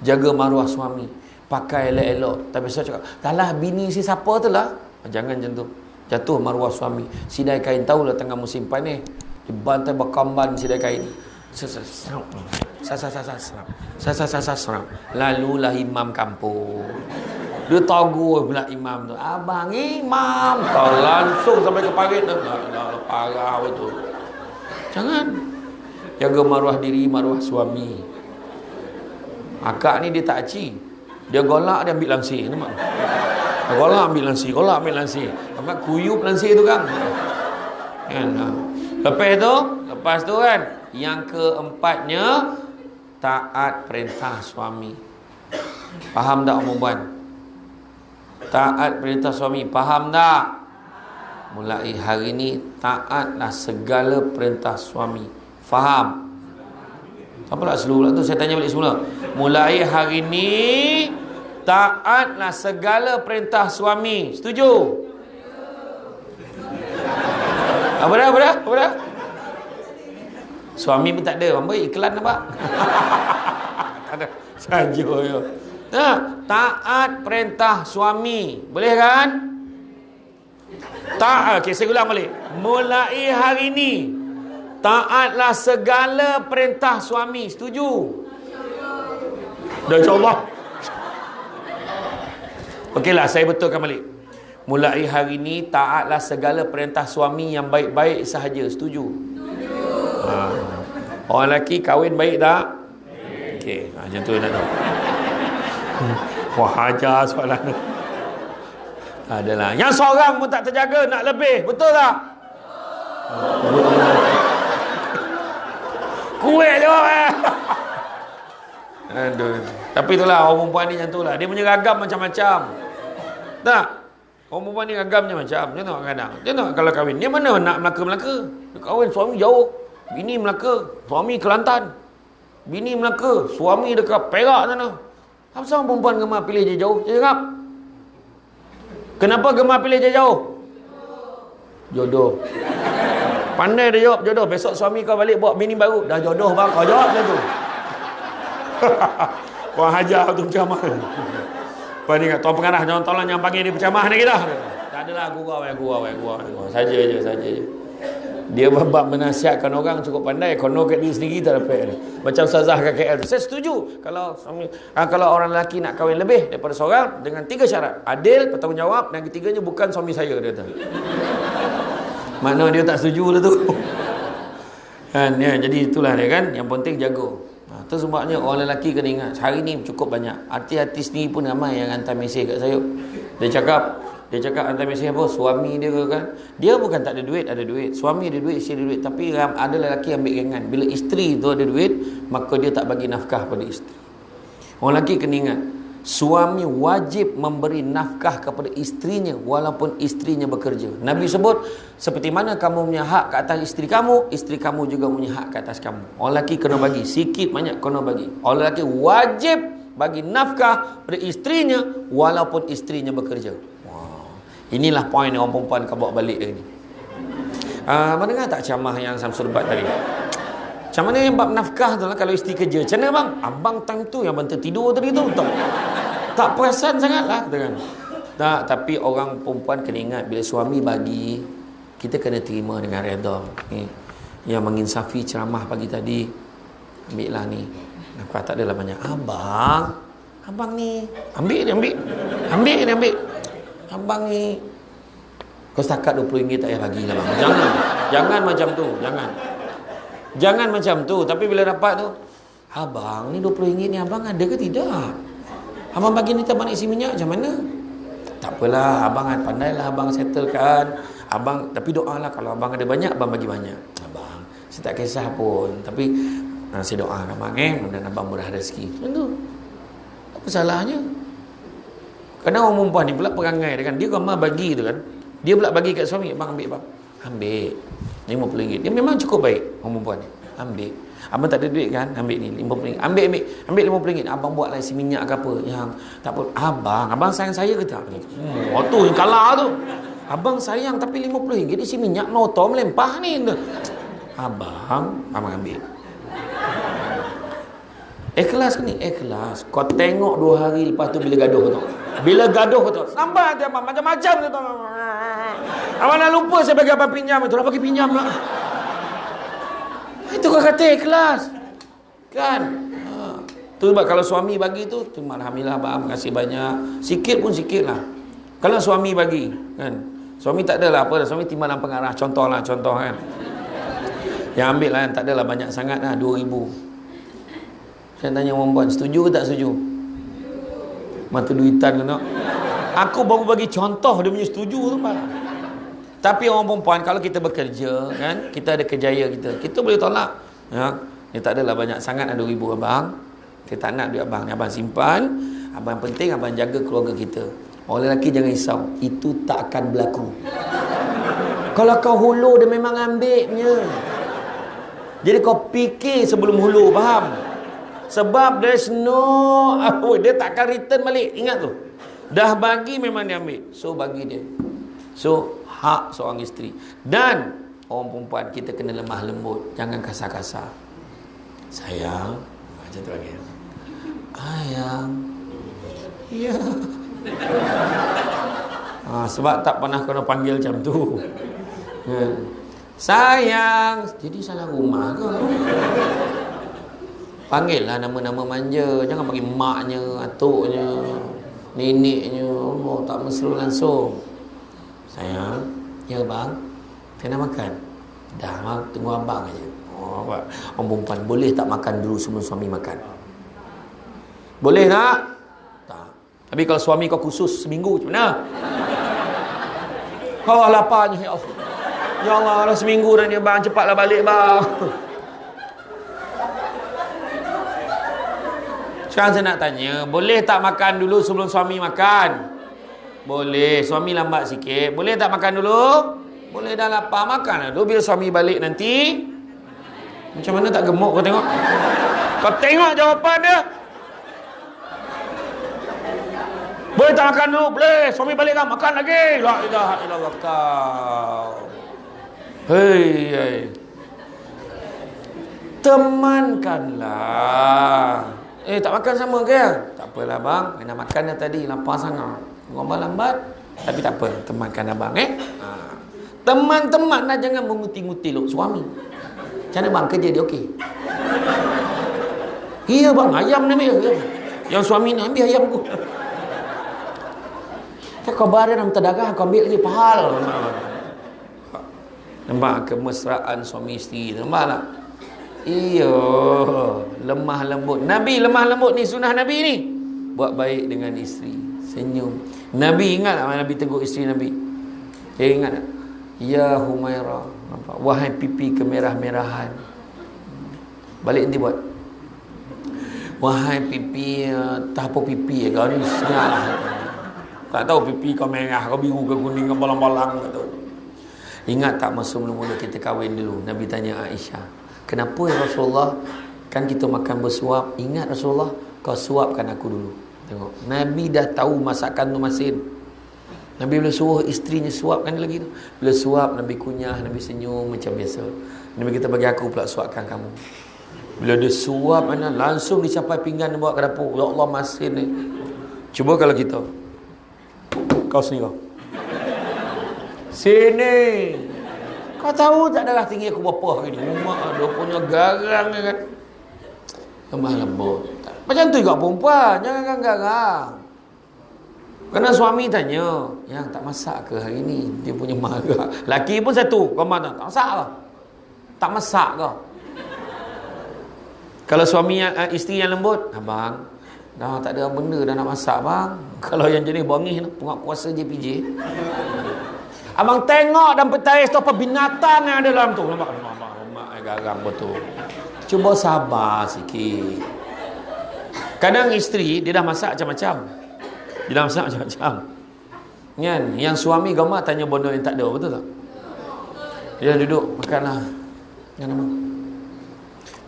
Jaga maruah suami. Pakai elok-elok. Tapi saya cakap, taklah bini si siapa tu lah. Jangan macam tu. Jatuh maruah suami. Sidai kain, tahulah tengah musim panas. Dibantai berkamban sidai kain. Seram. Lalulah imam kampung. Dia tagur pula imam tu. Abang imam. Kau langsung sampai ke parit tu. Parah betul. Jangan. Jaga maruah diri, maruah suami. Akak ni dia tak aci. Dia golak, dia ambil langsir. Nampak? Dia golak ambil langsir. Golak ambil langsir. Nampak kuyup langsir tu kan. Kan? Lepas tu kan. Yang keempatnya, taat perintah suami. Faham tak perempuan? Taat perintah suami. Faham tak? Mulai hari ni taatlah segala perintah suami. Faham? Apa nak slow pula tu? Saya tanya balik semula. Mulai hari ni taatlah segala perintah suami. Setuju? Apa dah? Suami pun tak ada. Apa iklan nampak? Tak ada. Saja ya. Taat perintah suami. Boleh kan? Taat. Okay, saya ulang balik. Mulai hari ni taatlah segala perintah suami. Setuju? Dah insyaAllah. Okeylah, saya betulkan balik. Mulai hari ni taatlah segala perintah suami yang baik-baik sahaja. Setuju? Orang lelaki kahwin baik tak? Okey, macam tu nak tahu. Wah, ajar soalan tu. Adalah. Yang seorang pun tak terjaga, nak lebih. Betul tak? Kuih jawab Aduh. Tapi itulah, orang perempuan ni macam tu lah. Dia punya ragam macam-macam. Tak? Orang perempuan ni ragam macam-macam. Tengok kadang. Tengok kalau kahwin. Dia mana nak Melaka-Melaka? Dia kahwin, suami jauh. Bini Melaka, suami Kelantan. Bini Melaka, suami dekat Perak sana. Apa sebab perempuan gemar pilih je jauh? Dia cakap, kenapa gemar pilih je jauh? Jodoh. Pandai dia jawab jodoh. Besok suami kau balik bawa bini baru. Dah jodoh bang, kau jawab macam tu. Kau hajar tu bercamah. Apa ni kat Tuan Pengarah, jangan tolong yang panggil dia bercamah ni kita. Tak adalah gurau. Saja je. Dia bab menasihatkan orang cukup pandai, kono kat diri sendiri tak dapat. Macam Ustazah kat KL. Saya setuju kalau orang lelaki nak kahwin lebih daripada seorang dengan 3 syarat. Adil, bertanggungjawab, dan ketiganya bukan suami saya, dia kata. Makna dia tak setuju lah tu. Kan ya, jadi itulah dia kan, yang penting jaga. Itu sebabnya orang lelaki kena ingat, hari ni cukup banyak artis-artis ni pun ramai yang hantar mesej kat saya. Dia cakap hantar mesej apa? Suami dia kan, dia bukan tak ada duit, ada duit. Suami ada duit, isteri ada duit. Tapi ada lelaki ambil gengan. Bila isteri tu ada duit, maka dia tak bagi nafkah pada isteri. Orang lelaki kena ingat, suami wajib memberi nafkah kepada isterinya walaupun isterinya bekerja. Nabi sebut, seperti mana kamu punya hak ke atas isteri kamu juga punya hak ke atas kamu. Orang lelaki kena bagi, sikit banyak kena bagi. Orang lelaki wajib bagi nafkah pada isterinya walaupun isterinya bekerja. Inilah poin yang orang perempuan kau bawa balik ni. Mendengar tak ceramah yang Samsul Bat tadi? Macam mana yang bab nafkah tu lah, kalau isteri kerja? Macam mana bang? Abang time tu yang bantu tidur tadi tu. Tak perasan sangat lah. Tak, tapi orang perempuan kena ingat, bila suami bagi, kita kena terima dengan redha. Yang menginsafi ceramah pagi tadi, ambil lah ni. Nafkah tak adalah banyak. Abang ni, ambil. Abang ni, kau setakat RM20 tak payah bagilah bang. Jangan macam tu. Jangan macam tu. Tapi bila dapat tu, abang ni RM20 ni abang ada ke tidak? Abang bagi ni tak isi minyak macam mana? Tak apalah, abang pandailah abang settlekan. Abang, tapi doalah kalau abang ada banyak, abang bagi banyak. Abang, saya tak kisah pun. Tapi saya doakan abang dan abang murah rezeki. Macam tu. Apa salahnya? Kadang orang perempuan ni pula perangai dia kan. Dia gambar bagi tu kan. Dia pula bagi kat suami, abang ambil bang. Ambil RM50. Dia memang cukup baik orang perempuan ni. Ambil. Abang tak ada duit kan? Ambil ni RM50. Ambil RM50. Abang buatlah isi minyak ke apa. Yang tak apa. Abang sayang saya ke tak? Tu yang kalah tu. Abang sayang tapi RM50 isi minyak notor melempah ni. Abang ambil. Ikhlas ke ni? Ikhlas. Kau tengok 2 hari lepas tu bila gaduh tu. Sampai dia abang macam-macam tu. Abang dah lupa saya bagi abang pinjam. Itulah bagi pinjam lah. Itu kau kata ikhlas. Kan? Tu sebab kalau suami bagi tu alhamdulillah abang, kasih banyak. Sikit pun sikit lah. Kalau suami bagi kan, suami tak adalah apa dah, suami timbalan pengarah. Contoh kan. Yang ambil lah, tak adalah banyak sangat lah, 2,000. Saya tanya perempuan, setuju ke tak setuju? Mata duitan kena. Aku baru bagi contoh dia punya setuju tu pak. Tapi orang perempuan, kalau kita bekerja kan, kita ada kerjaya kita boleh tolak. Ya, dia tak adalah banyak sangat, ada 2,000 abang. Kita tak nak duit abang, ni abang simpan. Abang penting abang jaga keluarga kita. Orang lelaki jangan risau, itu tak akan berlaku. Kalau kau hulur, dia memang ambilnya. Jadi kau fikir sebelum hulur, faham? Sebab there's no, dia tak akan return balik. Ingat tu, dah bagi memang dia ambil. So bagi dia. So hak seorang isteri. Dan orang perempuan, kita kena lemah lembut, jangan kasar-kasar. Sayang, macam tu lagi. Ayang, ya. Sebab tak pernah kena panggil macam tu. Sayang, jadi salah rumah ke? Panggillah nama-nama manja. Jangan panggil maknya, atuknya, neneknya. Oh, tak mesra langsung. Sayang, ya bang, saya nak makan. Dah, bang, tunggu abang aja. Oh, orang perempuan boleh tak makan dulu sebelum suami makan? Boleh tak? Tak. Tapi kalau suami kau khusus seminggu macam mana? Kau laparnya, ya Allah. Ya Allah, dah seminggu dah ni bang, cepatlah balik bang. Sekarang saya nak tanya, boleh tak makan dulu sebelum suami makan? Boleh. Suami lambat sikit, boleh tak makan dulu? Boleh, dah lapar, makan dulu. Bila suami balik nanti, macam mana tak gemuk kau tengok? Kau tengok jawapan dia. Boleh tak makan dulu? Boleh. Suami balik kan, makan lagi. La ilaha illallah kau. Hei. Temankanlah. Tak makan sama ke? Tak apalah bang, nak makan dah tadi, lapar sangat. Ngomong lambat, tapi tak apa, temankan abang Teman-teman lah, jangan menguti-nguti suami. Macam mana bang, kerja dia okey? Iya bang, ayam ni ambil. Yang suami ni ambil ayam ku. Kau badan dalam terdarah, kau ambil lagi pahal. Nampak kemesraan suami isteri, nampak tak? Iya, lemah lembut. Nabi lemah lembut ni, sunnah Nabi ni. Buat baik dengan isteri, senyum. Nabi ingat tak Nabi tegur isteri Nabi? Ingat tak? Ya Humairah, nampak? Wahai pipi kemerah-merahan. Balik nanti buat. Wahai pipi, tak apa pipi kau ni, senanglah. Tak tahu pipi kau merah, kau biru ke kuning, kau balang-balang tak tahu. Ingat tak masa mula-mula kita kahwin dulu, Nabi tanya Aisyah, kenapa ya Rasulullah, kan kita makan bersuap? Ingat Rasulullah, kau suapkan aku dulu. Tengok, Nabi dah tahu masakan tu masin. Nabi bila suruh isterinya suapkan dia lagi tu. Bila suap, Nabi kunyah, Nabi senyum macam biasa. Nabi kita bagi aku pula suapkan kamu. Bila dia suap, langsung dicapai pinggan dia bawa ke dapur. Ya Allah, masin ni. Cuba kalau kita, kau sini kau. Sini. Kau tahu tak darah tinggi aku berapa hari ni? Mak dia punya garang kan. Lemah lembut. Macam tu juga perempuan, jangan garang. Kerana suami tanya, yang tak masak ke hari ni? Dia punya marah. Laki pun satu, kau mana tak masak ke? Tak masak ke? Kalau suami isteri yang lembut, abang, dah tak ada benda dah nak masak bang. Kalau yang jenis bongih, pengak kuasa JPJ. Abang tengok dalam peti tu apa binatang yang ada dalam tu. Nampak? Mak garang betul. Cuba sabar sikit. Kadang isteri dia dah masak macam-macam. Dia dah masak macam-macam. Kan? Yang suami gamak tanya benda yang tak ada, betul tak? Dia duduk makanlah. Kan abang?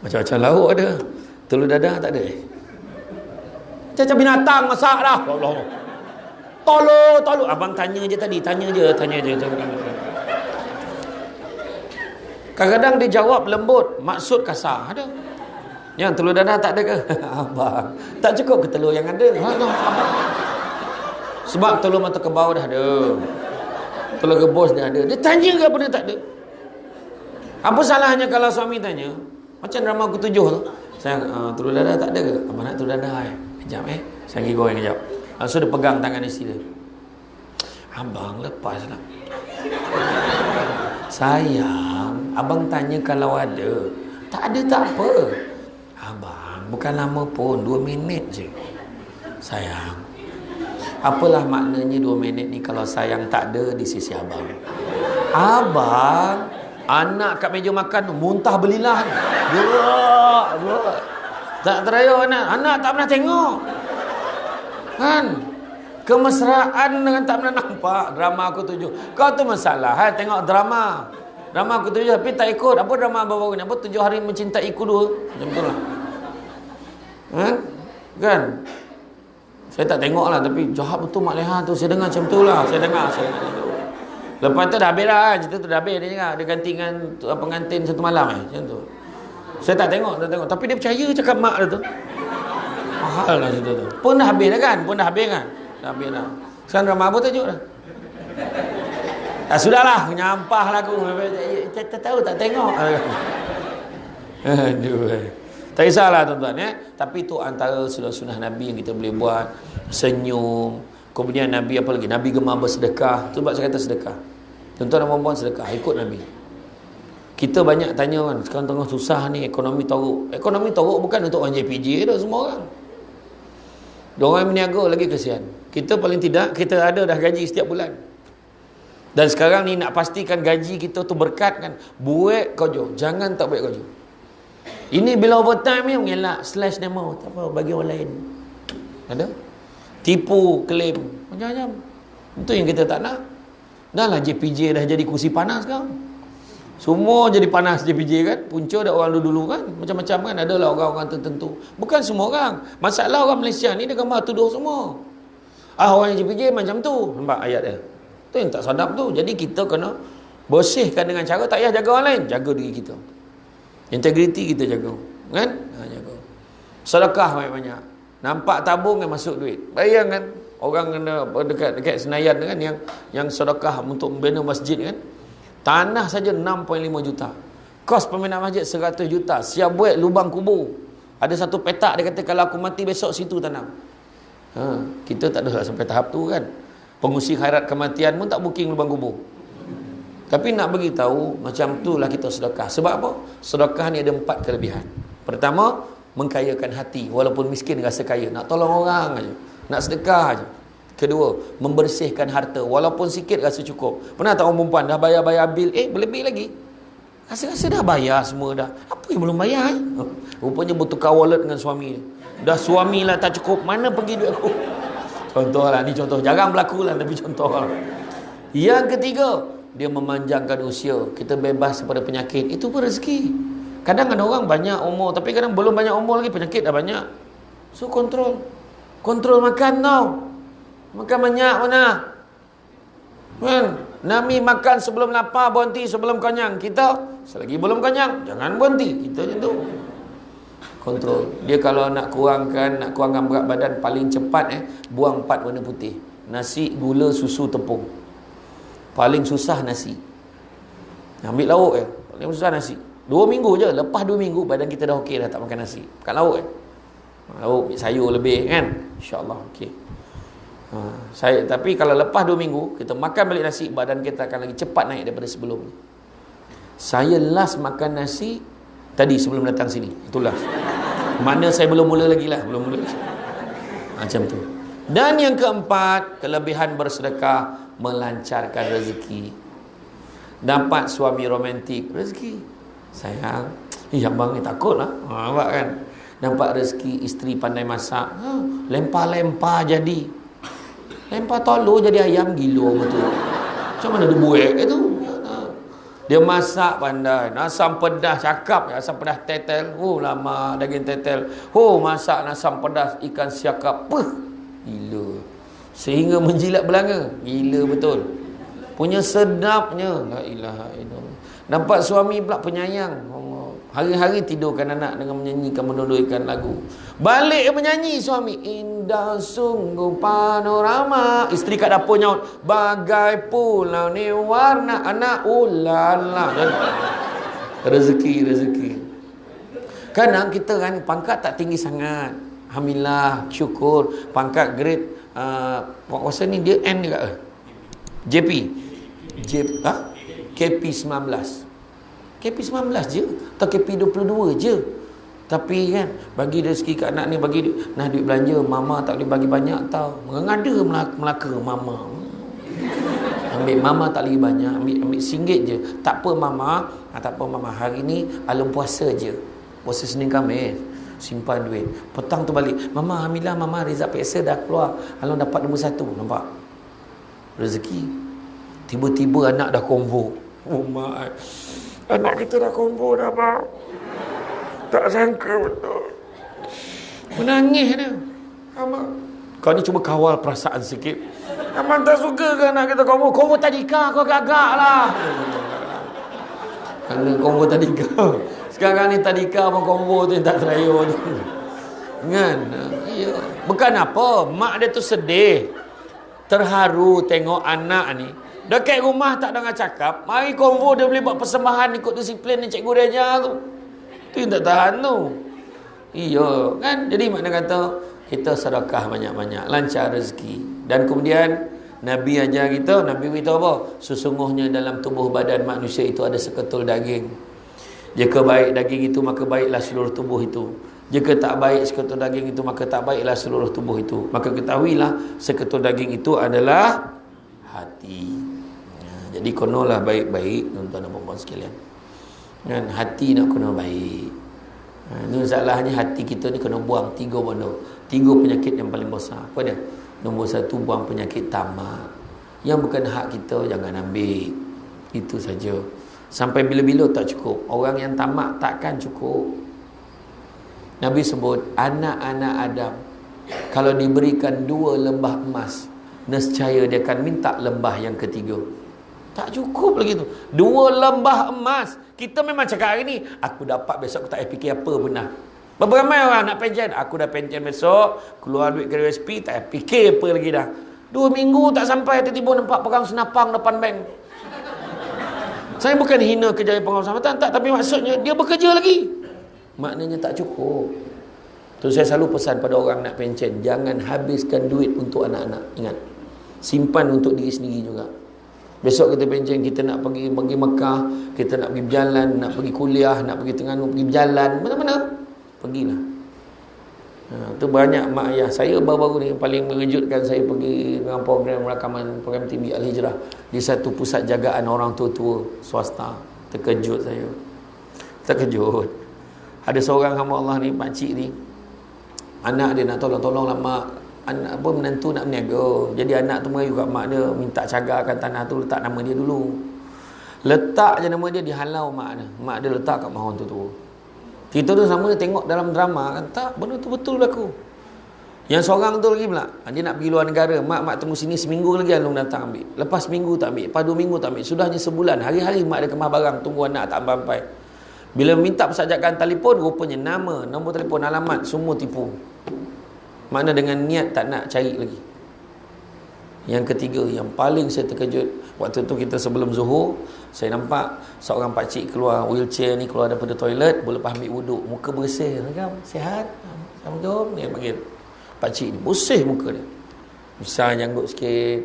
Macam-macam lauk ada. Telur dadah tak ada. Macam binatang masak dah. Allah. Tolong. Abang tanya je tadi. Tanya je. Kadang-kadang dia jawab lembut, maksud kasar. Ada. Yang telur dadah tak ada ke? Abang, tak cukup ke telur yang ada? Sebab telur mata kebau dah ada. Telur rebus dah ada. Dia tanya ke apa dia tak ada? Apa salahnya kalau suami tanya? Macam drama Aku 7 tu. Sayang, telur dadah tak ada ke? Abang nak telur dadah Kejap saya pergi goreng kejap. Langsung dia pegang tangan isteri dia. Abang lepas lah. Sayang, abang tanya kalau ada. Tak ada tak apa. Abang, bukan lama pun, 2 minit je. Sayang, apalah maknanya 2 minit ni kalau sayang tak ada di sisi abang? Abang, anak kat meja makan muntah belilah. Gerak. Tak teraya anak tak pernah tengok. Kan? Kemesraan dengan tak pernah nampak. Drama aku 7. Kau tu masalah, tengok drama. Drama aku 7 tapi tak ikut. Apa drama baru-baru ni? Apa 7 hari mencintai ku 2? Macam tu lah. Kan? Saya tak tengok lah, tapi jahat betul Mak Leha tu. Saya dengar macam tu lah. Saya dengar macam tu. Lepas tu dah habis lah. Cerita tu dah habis. Dia cakap, dia ganti dengan pengantin 1 malam macam tu. Saya tak tengok. Tapi dia percaya cakap mak dia tu. Mahal lah cerita tu. Pun dah habis dah kan? Dah habis dah. Sekarang drama apa tajuk dah? Sudahlah. Nyampah lah aku. Tak tahu, tak tengok. Aduh. Tak kisahlah tuan-tuan Tapi itu antara sunnah Nabi yang kita boleh buat. Senyum. Kemudian Nabi apa lagi? Nabi gemar bersedekah. Itu sebab saya kata sedekah. Tuan-tuan dan puan-puan sedekah. Ikut Nabi. Kita banyak tanya kan, sekarang tengah susah ni, ekonomi teruk. Ekonomi teruk bukan untuk orang JPJ dah, semua orang. Diorang yang berniaga lagi kesian. Kita paling tidak, kita ada dah gaji setiap bulan. Dan sekarang ni nak pastikan gaji kita tu berkat kan. Buat kerja, jangan tak buat kerja. Ini bila overtime ni mengelak, slash demo, tak apa, bagi orang lain. Ada? Tipu, claim, macam-macam. Itu yang kita tak nak. Dah lah JPJ dah jadi kursi panas sekarang. Semua jadi panas JPJ kan. Punca ada orang dulu-dulu kan. Macam-macam kan. Adalah orang-orang tertentu. Bukan semua orang. Masalah orang Malaysia ni dia gambar tuduh semua. Orang yang JPJ macam tu. Nampak ayat dia? Tu yang tak sadap tu. Jadi kita kena bersihkan dengan cara tak payah jaga orang lain. Jaga diri kita. Integriti kita jaga. Kan? Jaga. Sedekah banyak-banyak. Nampak tabung yang masuk duit. Bayangkan orang dekat Senayan kan yang sedekah untuk membina masjid kan. Tanah saja 6.5 juta. Kos pembinaan masjid 100 juta. Siap buat lubang kubur. Ada satu petak dia kata kalau aku mati besok situ tanam. Kita tak adalah sampai tahap tu kan. Pengusi khairat kematian pun tak booking lubang kubur. Tapi nak bagi tahu macam itulah kita sedekah. Sebab apa? Sedekah ni ada 4 kelebihan. Pertama, mengkayakan hati walaupun miskin rasa kaya. Nak tolong orang aja. Nak sedekah aja. Kedua, membersihkan harta walaupun sikit rasa cukup. Pernah tak orang perempuan dah bayar bil, berlebih lagi. Rasa-rasa dah bayar semua dah. Apa yang belum bayar? Rupanya bertukar wallet dengan suami. Dah suami lah tak cukup, mana pergi duit aku? Contoh lah, ni contoh. Jarang berlaku lah, tapi contoh lah. Yang ketiga, dia memanjangkan usia. Kita bebas daripada penyakit. Itu pun rezeki. Kadang ada orang banyak umur, tapi kadang belum banyak umur lagi, penyakit dah banyak. So kontrol. Kontrol makan tau. Makan banyak mana? Kan? Nabi makan sebelum lapar, berhenti sebelum kenyang. Kita selagi belum kenyang, jangan berhenti. Kita macam tu. Kontrol. Dia kalau nak kurangkan berat badan paling cepat buang 4 warna putih. Nasi, gula, susu, tepung. Paling susah nasi. Ambil lauk paling susah nasi. 2 minggu je, lepas 2 minggu badan kita dah okey dah tak makan nasi. Makan lauk lauk sayur lebih kan. Insya-Allah okey. Tapi kalau lepas 2 minggu kita makan balik nasi, badan kita akan lagi cepat naik daripada sebelum ni. Saya last makan nasi tadi sebelum datang sini. Itulah. Mana saya belum mula lagi lah, belum mula. Macam tu. Dan yang keempat, kelebihan bersedekah melancarkan rezeki. Dapat suami romantik, rezeki. Sayang, abang ni takutlah. Nampak kan? Dapat rezeki, isteri pandai masak. Lempar-lempar jadi. Lempar telur jadi ayam, gila betul. Macam mana dia buat itu? Dia masak pandai. Asam pedas, cakap asam pedas tetel. Lama daging tetel. Masak asam pedas ikan siakap. Gila. Sehingga menjilat belanga. Gila betul. Punya sedapnya. La ilaha illallah. Nampak suami pula penyayang. Hari-hari tidurkan anak dengan menyanyikan, menodaikan lagu. Balik menyanyi suami. Indah sungguh panorama. Isteri kat dapur nyaut. Bagai pulau ni warna anak ulala. Rezeki. Kadang kita kan pangkat tak tinggi sangat. Alhamdulillah, syukur. Pangkat grade kuasa ni dia N juga ke? JP. KP 19. KP 19 je atau KP 22 je. Tapi kan bagi rezeki kat anak ni, bagi nah duit belanja, mama tak boleh bagi banyak tau. Mengada Melaka mama. Ambil mama tak lagi banyak, ambil RM1 je. Tak apa mama, tak apa mama, hari ni alun puasa je. Puasa Senin Khamis. Simpan duit. Petang tu balik. Mama, alhamdulillah mama result PSA dah keluar. Alun dapat nombor 1. Nampak? Rezeki. Tiba-tiba anak dah konvo. Oh my. Anak kita dah konvo dah, Pak. Tak sangka betul. Menangis dia. Abang, kau ni cuba kawal perasaan sikit. Abang tak suka ke anak kita konvo? Konvo tadika kau agak-agak lah. Kerana konvo tadika. Sekarang ni tadika abang konvo tu yang tak terayu tu. Kan? Ya. Bukan apa. Mak dia tu sedih. Terharu tengok anak ni. Dekat rumah tak dengar cakap. Mari konvo dia boleh buat persembahan ikut disiplin ni cikgu dia ajar tu. Tu yang tak tahan tu. Iya kan. Jadi makna kata kita sedekah banyak-banyak, lancar rezeki. Dan kemudian Nabi ajar kita, Nabi beritahu apa? Sesungguhnya dalam tubuh badan manusia itu ada seketul daging. Jika baik daging itu, maka baiklah seluruh tubuh itu. Jika tak baik seketul daging itu, maka tak baiklah seluruh tubuh itu. Maka ketahuilah seketul daging itu adalah hati. Jadi konolah baik-baik tuan-tuan dan puan-puan sekalian. Kan hati nak kena baik. Ini masalahnya hati kita ni kena buang 3 benda. 3 penyakit yang paling besar. Apa dia? Nombor 1, buang penyakit tamak. Yang bukan hak kita jangan ambil. Itu saja. Sampai bila-bila tak cukup. Orang yang tamak takkan cukup. Nabi sebut anak-anak Adam kalau diberikan 2 lembah emas, nescaya dia akan minta lembah yang ketiga. Tak cukup lagi tu. 2 lembah emas. Kita memang cakap hari ni, aku dapat besok aku tak payah fikir apa benar. Berapa ramai orang nak pension? Aku dah pension besok, keluar duit ke USP, tak payah fikir apa lagi dah. 2 minggu tak sampai, tiba-tiba nampak perang senapang depan bank. Saya bukan hina kejayaan pengawas selamatan, tak, tapi maksudnya dia bekerja lagi. Maknanya tak cukup. Tu saya selalu pesan pada orang nak pension, jangan habiskan duit untuk anak-anak. Ingat, simpan untuk diri sendiri juga. Besok kita pension, kita nak pergi Mekah, kita nak pergi berjalan, nak pergi kuliah, nak pergi Terengganu, pergi berjalan, mana-mana pergilah. Tu banyak mak ayah. Saya baru-baru ni paling mengejutkan, saya pergi dengan program rakaman program TV Al-Hijrah di satu pusat jagaan orang tua-tua swasta. Terkejut saya. Terkejut. Ada seorang hamba Allah ni, pakcik ni, anak dia nak tolong-tolonglah mak, anak apa menantu nak berniaga. Jadi anak tu merayu kat mak dia, minta cagarkan tanah tu, letak nama dia dulu. Letak je nama dia, dihalau mak dia. Mak dia letak kat mahon tu. Kita tu sama tengok dalam drama kan, tak, benda tu betul berlaku. Yang seorang tu lagi pula, dia nak pergi luar negara. Mak tunggu sini seminggu lagi, Alung datang ambil. Lepas seminggu tak ambil, lepas 2 minggu tak ambil. Sudahnya sebulan, hari-hari mak dia kemas barang, tunggu anak tak sampai. Bila minta persajakan telefon, rupanya nama, nombor telefon, alamat, semua tipu. Makna dengan niat tak nak cari lagi. Yang ketiga, yang paling saya terkejut, waktu tu kita sebelum Zuhur, saya nampak seorang pakcik keluar wheelchair ni, keluar daripada toilet, lepas ambil wuduk, muka bersih, kan? Sihat? Assalamualaikum. Dia panggil pakcik ni, bersih muka dia. Besar janggut sikit,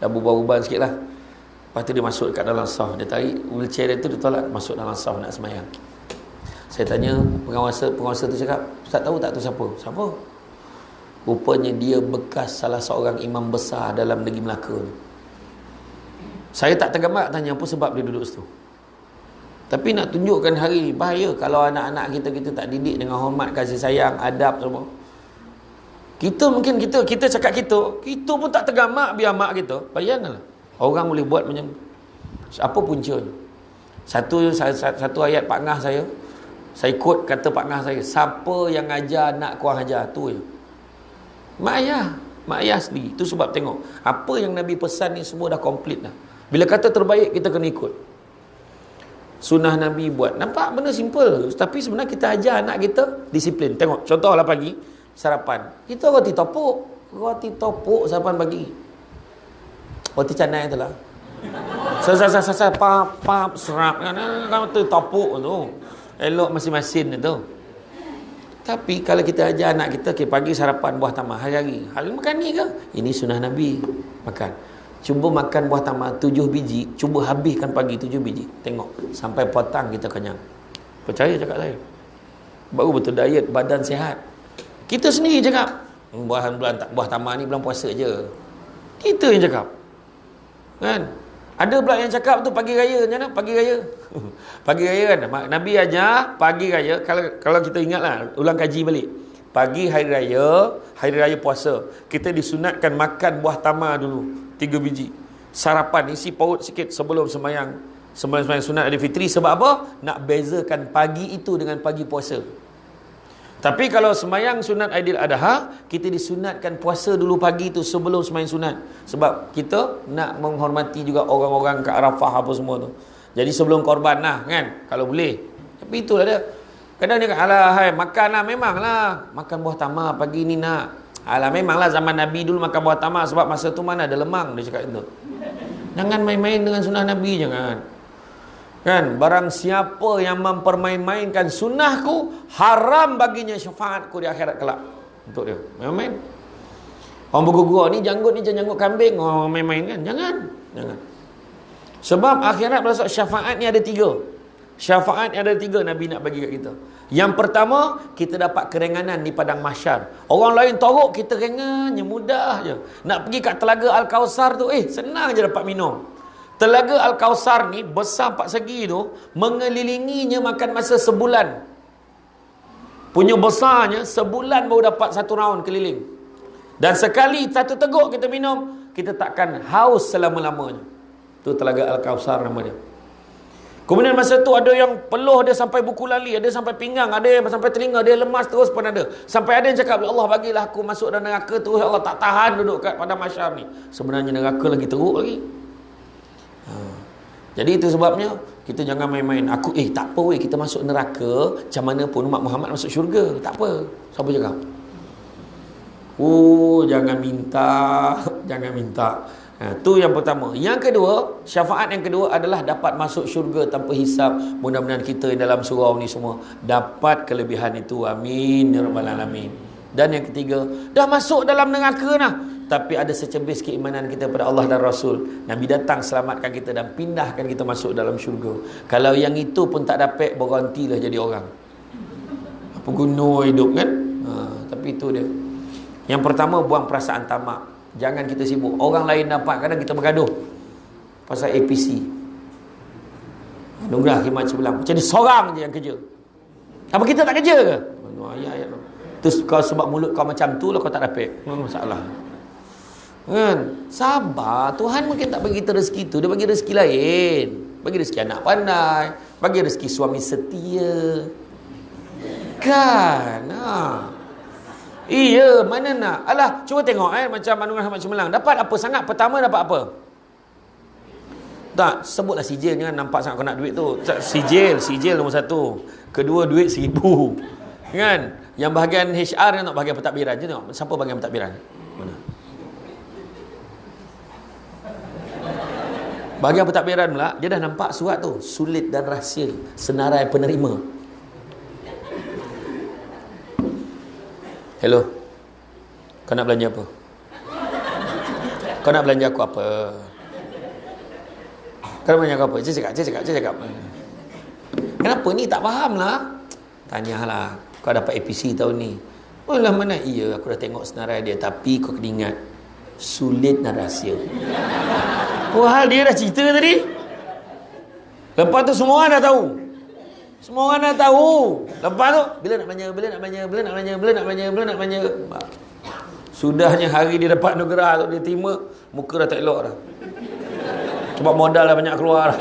dah berubah-ubah sikit lah. Lepas tu dia masuk kat dalam saf, dia tarik wheelchair dia tu, dia tolak masuk dalam saf nak semayang. Saya tanya penguasa tu cakap, Ustaz tahu tak tu siapa? Siapa? Rupanya dia bekas salah seorang imam besar dalam negeri Melaka ni. Saya tak tergambar tanya apa sebab dia duduk situ. Tapi nak tunjukkan hari ni, bahaya kalau anak-anak kita tak didik dengan hormat, kasih sayang, adab semua. Kita mungkin kita cakap kita pun tak tergambar biar mak kita. Bayangkanlah. Orang boleh buat macam apa puncanya. Satu ayat Pak Ngah saya quote kata Pak Ngah saya, siapa yang ajar anak kurang ajar tu je. Mak ayah sendiri. Itu sebab tengok, apa yang Nabi pesan ni semua dah komplit dah. Bila kata terbaik, kita kena ikut. Sunnah Nabi buat. Nampak benda simple, tapi sebenarnya kita ajar anak kita disiplin. Tengok, contohlah pagi sarapan. Kita roti topuk sarapan pagi. Roti canai tu lah. Pap serap kan tu topuk tu. Elok masing-masing tu. Tapi kalau kita ajar anak kita, okay, pagi sarapan buah tamar hari-hari. Hari makan ni ke? Ini sunnah Nabi. Makan. Cuba makan buah tamar 7 biji. Cuba habiskan pagi 7 biji. Tengok. Sampai petang kita kenyang. Percaya cakap saya. Baru betul diet, badan sihat. Kita sendiri cakap, buah tamar ni bulan puasa je. Kita yang cakap. Kan? Ada pula yang cakap tu pagi raya. Macam mana? Pagi raya. Pagi raya kan. Nabi ajar pagi raya. Kalau kita ingatlah, ulang kaji balik. Pagi hari raya puasa, kita disunatkan makan buah tamar dulu 3 biji. Sarapan isi paut sikit sebelum sembahyang sunat Aidilfitri. Sebab apa? Nak bezakan pagi itu dengan pagi puasa. Tapi kalau sembahyang sunat Aidil Adha, kita disunatkan puasa dulu pagi tu sebelum sembahyang sunat. Sebab kita nak menghormati juga orang-orang ke Arafah apa semua tu. Jadi sebelum korban lah kan, kalau boleh. Tapi itulah dia. Kadang dia kata, alah hai, makan lah, memanglah. Makan buah tamar pagi ni nak. Alah memanglah zaman Nabi dulu makan buah tamar sebab masa tu mana ada lemang, dia cakap itu. Jangan main-main dengan sunnah Nabi, jangan. Kan, barang siapa yang mempermain-mainkan sunnahku, haram baginya syafaatku di akhirat kelak. Untuk dia. Main-main. Orang bergugur ni, janggut ni janggut kambing. Orang main-main kan? Jangan. Sebab akhirat berasal syafaat ni ada 3. Syafaat ni ada 3 Nabi nak bagi kat kita. Yang pertama, kita dapat kerenganan di padang mahsyar. Orang lain teruk, kita ringannya, mudah je. Nak pergi kat telaga Al-Kausar tu, senang je dapat minum. Telaga Al-Kausar ni besar 4 segi tu, mengelilinginya makan masa sebulan. Punya besarnya sebulan baru dapat 1 round keliling. Dan sekali 1 teguk kita minum, kita takkan haus selama-lamanya. Tu telaga Al-Kausar nama dia. Kemudian masa tu ada yang peluh dia sampai buku lali, ada sampai pinggang, ada yang sampai telinga, dia lemas terus pun ada. Sampai ada yang cakap, Allah bagilah aku masuk dalam neraka terus, Allah tak tahan duduk kat padang mahsyar ni. Sebenarnya neraka lagi teruk lagi. Jadi itu sebabnya kita jangan main-main. Aku tak apa weh, kita masuk neraka macam mana pun umat Muhammad masuk syurga. Tak apa. Siapa cakap? Jangan minta. Tu yang pertama. Yang kedua, syafaat yang kedua adalah dapat masuk syurga tanpa hisap. Mudah-mudahan kita dalam surau ni semua dapat kelebihan itu. Amin ya rabbal alamin. Dan yang ketiga, dah masuk dalam neraka dah, tapi ada secebis keimanan kita pada Allah dan Rasul. Nabi datang selamatkan kita dan pindahkan kita masuk dalam syurga. Kalau yang itu pun tak dapat, berhentilah jadi orang. Apa guna hidup kan? Tapi itu dia. Yang pertama, buang perasaan tamak. Jangan kita sibuk. Orang lain dapat, kadang kita bergaduh pasal APC. Anugerah khidmat sebelah. Macam ni seorang je yang kerja. Apa kita tak kerja ke? Ayat-ayat. Terus kau sebab mulut kau macam tu lah kau tak dapat. Masalah. Kan? Sabar. Tuhan mungkin tak bagi kita rezeki tu, dia bagi rezeki lain. Bagi rezeki anak pandai, bagi rezeki suami setia. Kan? Iya, mana nak? Alah, cuba tengok macam Anugerah Khidmat Cemerlang. Dapat apa sangat? Pertama dapat apa? Tak, sebutlah sijil, jangan nampak sangat kau nak duit tu. Sijil nombor 1. Kedua, duit 1,000. Kan? Yang bahagian HR yang nak bahagian pentadbiran je tengok. Siapa bahagian pentadbiran? Mana? Bahagian pentadbiran pula, dia dah nampak surat tu, sulit dan rahsia, senarai penerima. Hello. Kau nak belanja apa? Kau nak belanja aku apa? Kau nak belanja aku apa? Saya cakap. Kenapa ni tak faham lah? Tanyalah. Kau dapat APC tahun ni. Lah mana? Iya, aku dah tengok senarai dia. Tapi kau kena ingat, sulit dan rahsia. Hal dia dah cerita tadi. Lepas tu semua orang dah tahu. Lepas tu bila nak belanja. Sudahnya hari dia dapat anugerah tu, dia terima, muka dah tak elok dah. Sebab modal dah banyak keluar dah.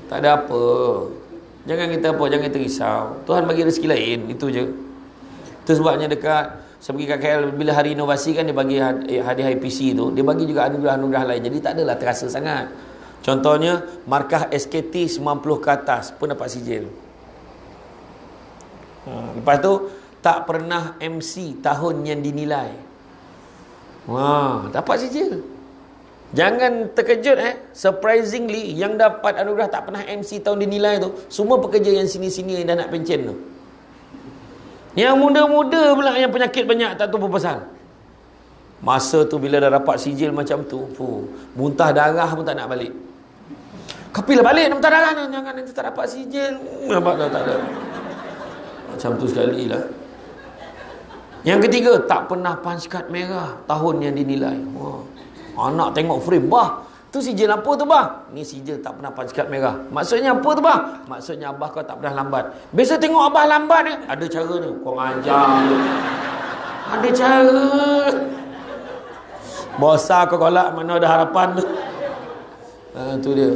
Tak ada apa. Jangan kita risau. Tuhan bagi rezeki lain, itu je. Itu sebabnya dekat saya pergi kat KL, bila hari inovasi kan dia bagi hadiah IPC tu, dia bagi juga anugerah-anugerah lain. Jadi tak adalah terasa sangat. Contohnya markah SKT 90 ke atas pun dapat sijil. Lepas tu tak pernah MC tahun yang dinilai. Dapat sijil. Jangan terkejut surprisingly yang dapat anugerah tak pernah MC tahun dinilai tu semua pekerja yang sini-sini yang dah nak pencen tu. Yang muda-muda pula yang penyakit banyak tak tahu apa pasal. Masa tu bila dah dapat sijil macam tu, muntah darah pun tak nak balik. Kapilah balik nak muntah darah, jangan nanti tak dapat sijil. Nampak tak ada. Macam tu sekali lah. Yang ketiga, tak pernah punch card merah tahun yang dinilai. Anak tengok frame, bah, tu sijil apa tu bah? Ni sijil tak pernah punch card merah. Maksudnya apa tu bah? Maksudnya abah kau tak pernah lambat. Biasa tengok abah lambat ni, ada cara ni. Kau ajar. Ada cara. Bosa kau kolak, mana ada harapan tu. Tu dia.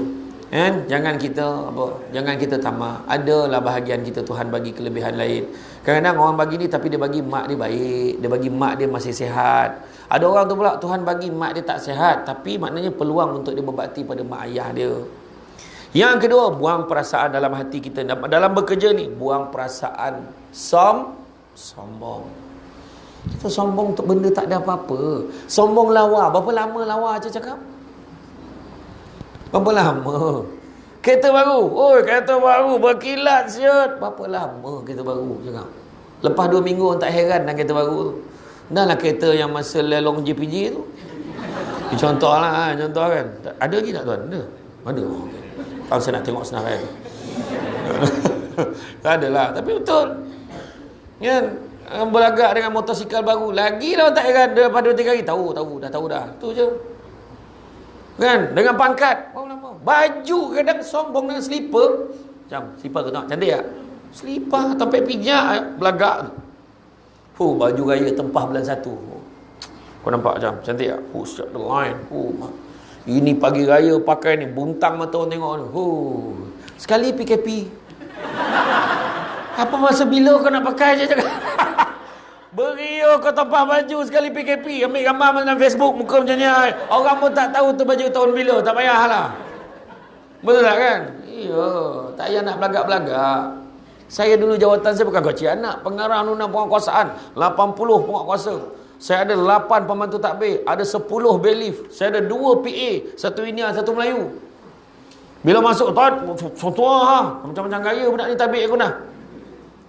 Jangan kita tamak. Adalah bahagian kita Tuhan bagi kelebihan lain. Kadang-kadang orang bagi ni tapi dia bagi mak dia baik, dia bagi mak dia masih sihat. Ada orang tu pula Tuhan bagi mak dia tak sihat, tapi maknanya peluang untuk dia berbakti pada mak ayah dia. Yang kedua, buang perasaan dalam hati kita. Dalam bekerja ni, buang perasaan sombong. Kita sombong untuk benda tak ada apa-apa. Sombong lawa. Berapa lama lawa je cakap? Berapa lama? Kereta baru. Kereta baru berkilat siut. Berapa lama kereta baru cakap? Lepas 2 minggu orang tak heran dengan kereta baru tu. Dah lah kereta yang masa lelong JPJ tu. Contoh lah, contoh kan. Ada lagi tak tuan? Ada. Okay. Kalau saya nak tengok senarai tu. Tak adalah. Tapi betul. Kan? Berlagak dengan motosikal baru. Lagi lah orang tak heran. Daripada 2-3 hari. Tahu dah. Tu je. Kan? Dengan pangkat. Baju kadang sombong dengan slipper. Macam slipper tu tengok. Cantik tak? Slipper sampai pijak belagak tu. Baju raya tempah bulan 1. Kau nampak macam cantik tak? Setiap the line. Ini pagi raya pakai ni. Buntang mata orang tengok ni. Sekali PKP. Apa masa bila kau nak pakai je cakap? Berio kau tempah baju sekali PKP. Ambil gambar dalam Facebook muka macam ni. Orang pun tak tahu tu baju tahun bila. Tak payahlah. Betul tak kan? Iya. Tak payah nak belagak-belagak. Saya dulu jawatan saya bukan kecil anak. Pengarah undang penguasaan. 80 penguasa. Saya ada 8 pembantu takbir. Ada 10 bailiff. Saya ada 2 PA. 1 India, 1 Melayu. Bila masuk tuan, contoh macam-macam gaya budak ni takbir aku dah.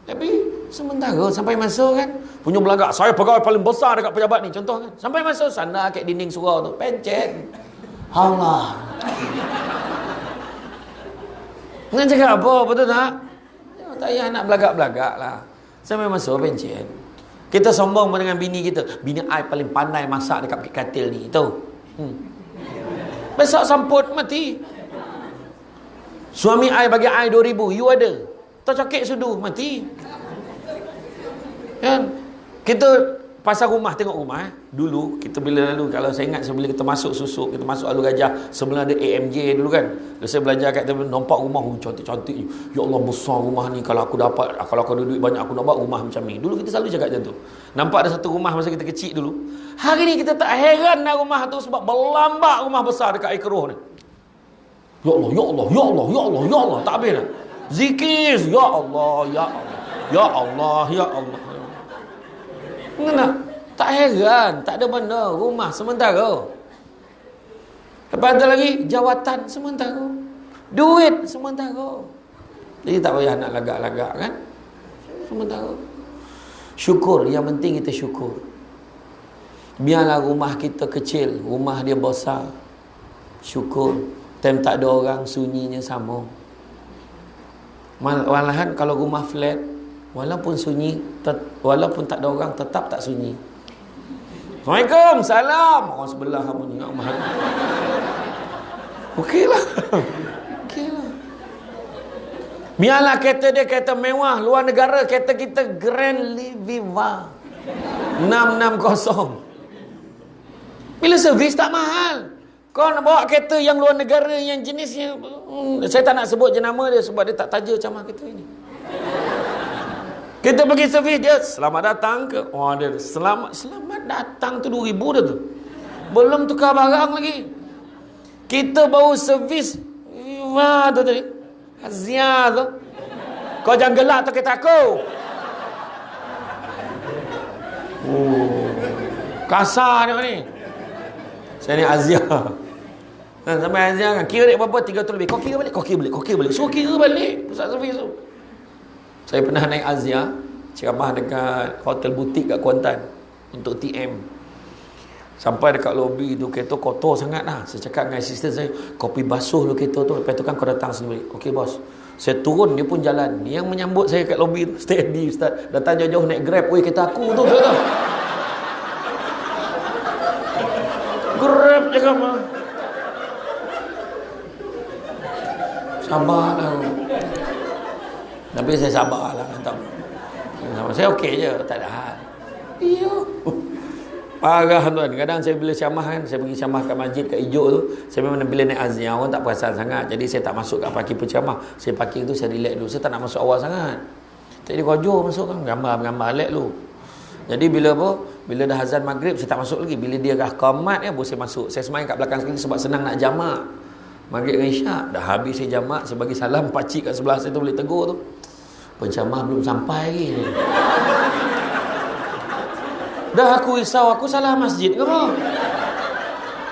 Tapi sementara sampai masa kan punya belagak. Saya pegawai paling besar dekat pejabat ni. Contoh kan. Sampai masa sana kat dinding surau tu. Pencet. Allah. Nak cakap apa? Betul tak? Tak payah nak belagak-belagak lah. Sampai masuk pencet. Kita sombong dengan bini kita. Bini I paling pandai masak dekat bukit katil ni. Tahu? Besok samput mati. Suami I bagi I 2,000. You ada? Tercokek sudu. Mati. Kan? Kita pasar rumah, tengok rumah. Dulu, kita bila lalu, kalau saya ingat sebelum kita masuk Susuk, kita masuk Alur Gajah, sebelum ada AMJ dulu kan. Saya belajar kat teman, nampak rumah, cantik-cantik. Ya Allah, besar rumah ni. Kalau aku ada duit banyak, aku nak buat rumah macam ni. Dulu kita selalu cakap macam tu. Nampak ada satu rumah masa kita kecil dulu. Hari ni kita tak heran dengan rumah tu sebab berlambak rumah besar dekat air keruh ni. Ya Allah, ya Allah, ya Allah, ya Allah, ya Allah. Tak habis dah. Zikir, ya Allah, ya Allah. Ya Allah, ya Allah. Kenapa? Tak heran, tak ada benda, rumah sementara. Lepas ada lagi jawatan sementara. Duit sementara. Jadi tak payah nak lagak-lagak kan? Sementara. Syukur, yang penting kita syukur. Biarlah rumah kita kecil, rumah dia besar. Syukur. Time tak ada orang, sunyinya sama. Malahan kalau rumah flat, walaupun sunyi, walaupun tak ada orang, tetap tak sunyi. Assalamualaikum, salam. Orang sebelah kamu ni. Okeylah. Okeylah. Biarlah kereta dia kereta mewah, luar negara, kereta kita Grand Viva 660. Bila servis tak mahal. Kau nak bawa kereta yang luar negara, yang jenisnya, saya tak nak sebut jenama dia sebab dia tak taja macam kereta ini. Kita pergi servis dia, selamat datang ke? Oh dia, selamat datang tu 2,000 dah tu. Belum tukar barang lagi. Kita baru servis wah tu tadi. Azia tu. Kau jangan gelak tu kereta aku. Kasar ni. Saya ni Azia. Sampai azan kan, kira berapa 300 lebih. Kau kira balik. So kira balik Ustaz Sufi tu. Saya pernah naik Azia, ceramah dekat hotel butik kat Kuantan untuk TM. Sampai dekat lobi tu, kereta kotor sangat lah. Saya cakap dengan asisten saya, kopi basuh lu kereta tu, lepas tu kan kau datang sini balik. Okey bos. Saya turun, dia pun jalan. Yang menyambut saya kat lobi tu, steady Ustaz. Datang jauh-jauh naik Grab. Oi, kereta aku tu, saya tahu. Grab cakap mah. Sabar lah. Tapi saya sabar lah. Saya okey je, tak ada hal. Iya. Parah tuan. Kadang saya bila ceramah kan, saya pergi ceramah kat masjid kat Ijuk tu, saya memang bila naik aznya orang tak perasan sangat. Jadi saya tak masuk kat parking penceramah. Saya parking tu saya relax dulu. Saya tak nak masuk awal sangat. Jadi kojo masuk kan, gambar relax dulu. Jadi bila dah azan maghrib saya tak masuk lagi. Bila dia dah qamat baru saya masuk. Saya sembahyang kat belakang sekali sebab senang nak jamak. Maghrib dengan isyak dah habis saya jamak, saya bagi salam, pakcik kat sebelah saya tu boleh tegur tu. Penceramah belum sampai lagi. Dah aku risau, aku salah masjid ke apa?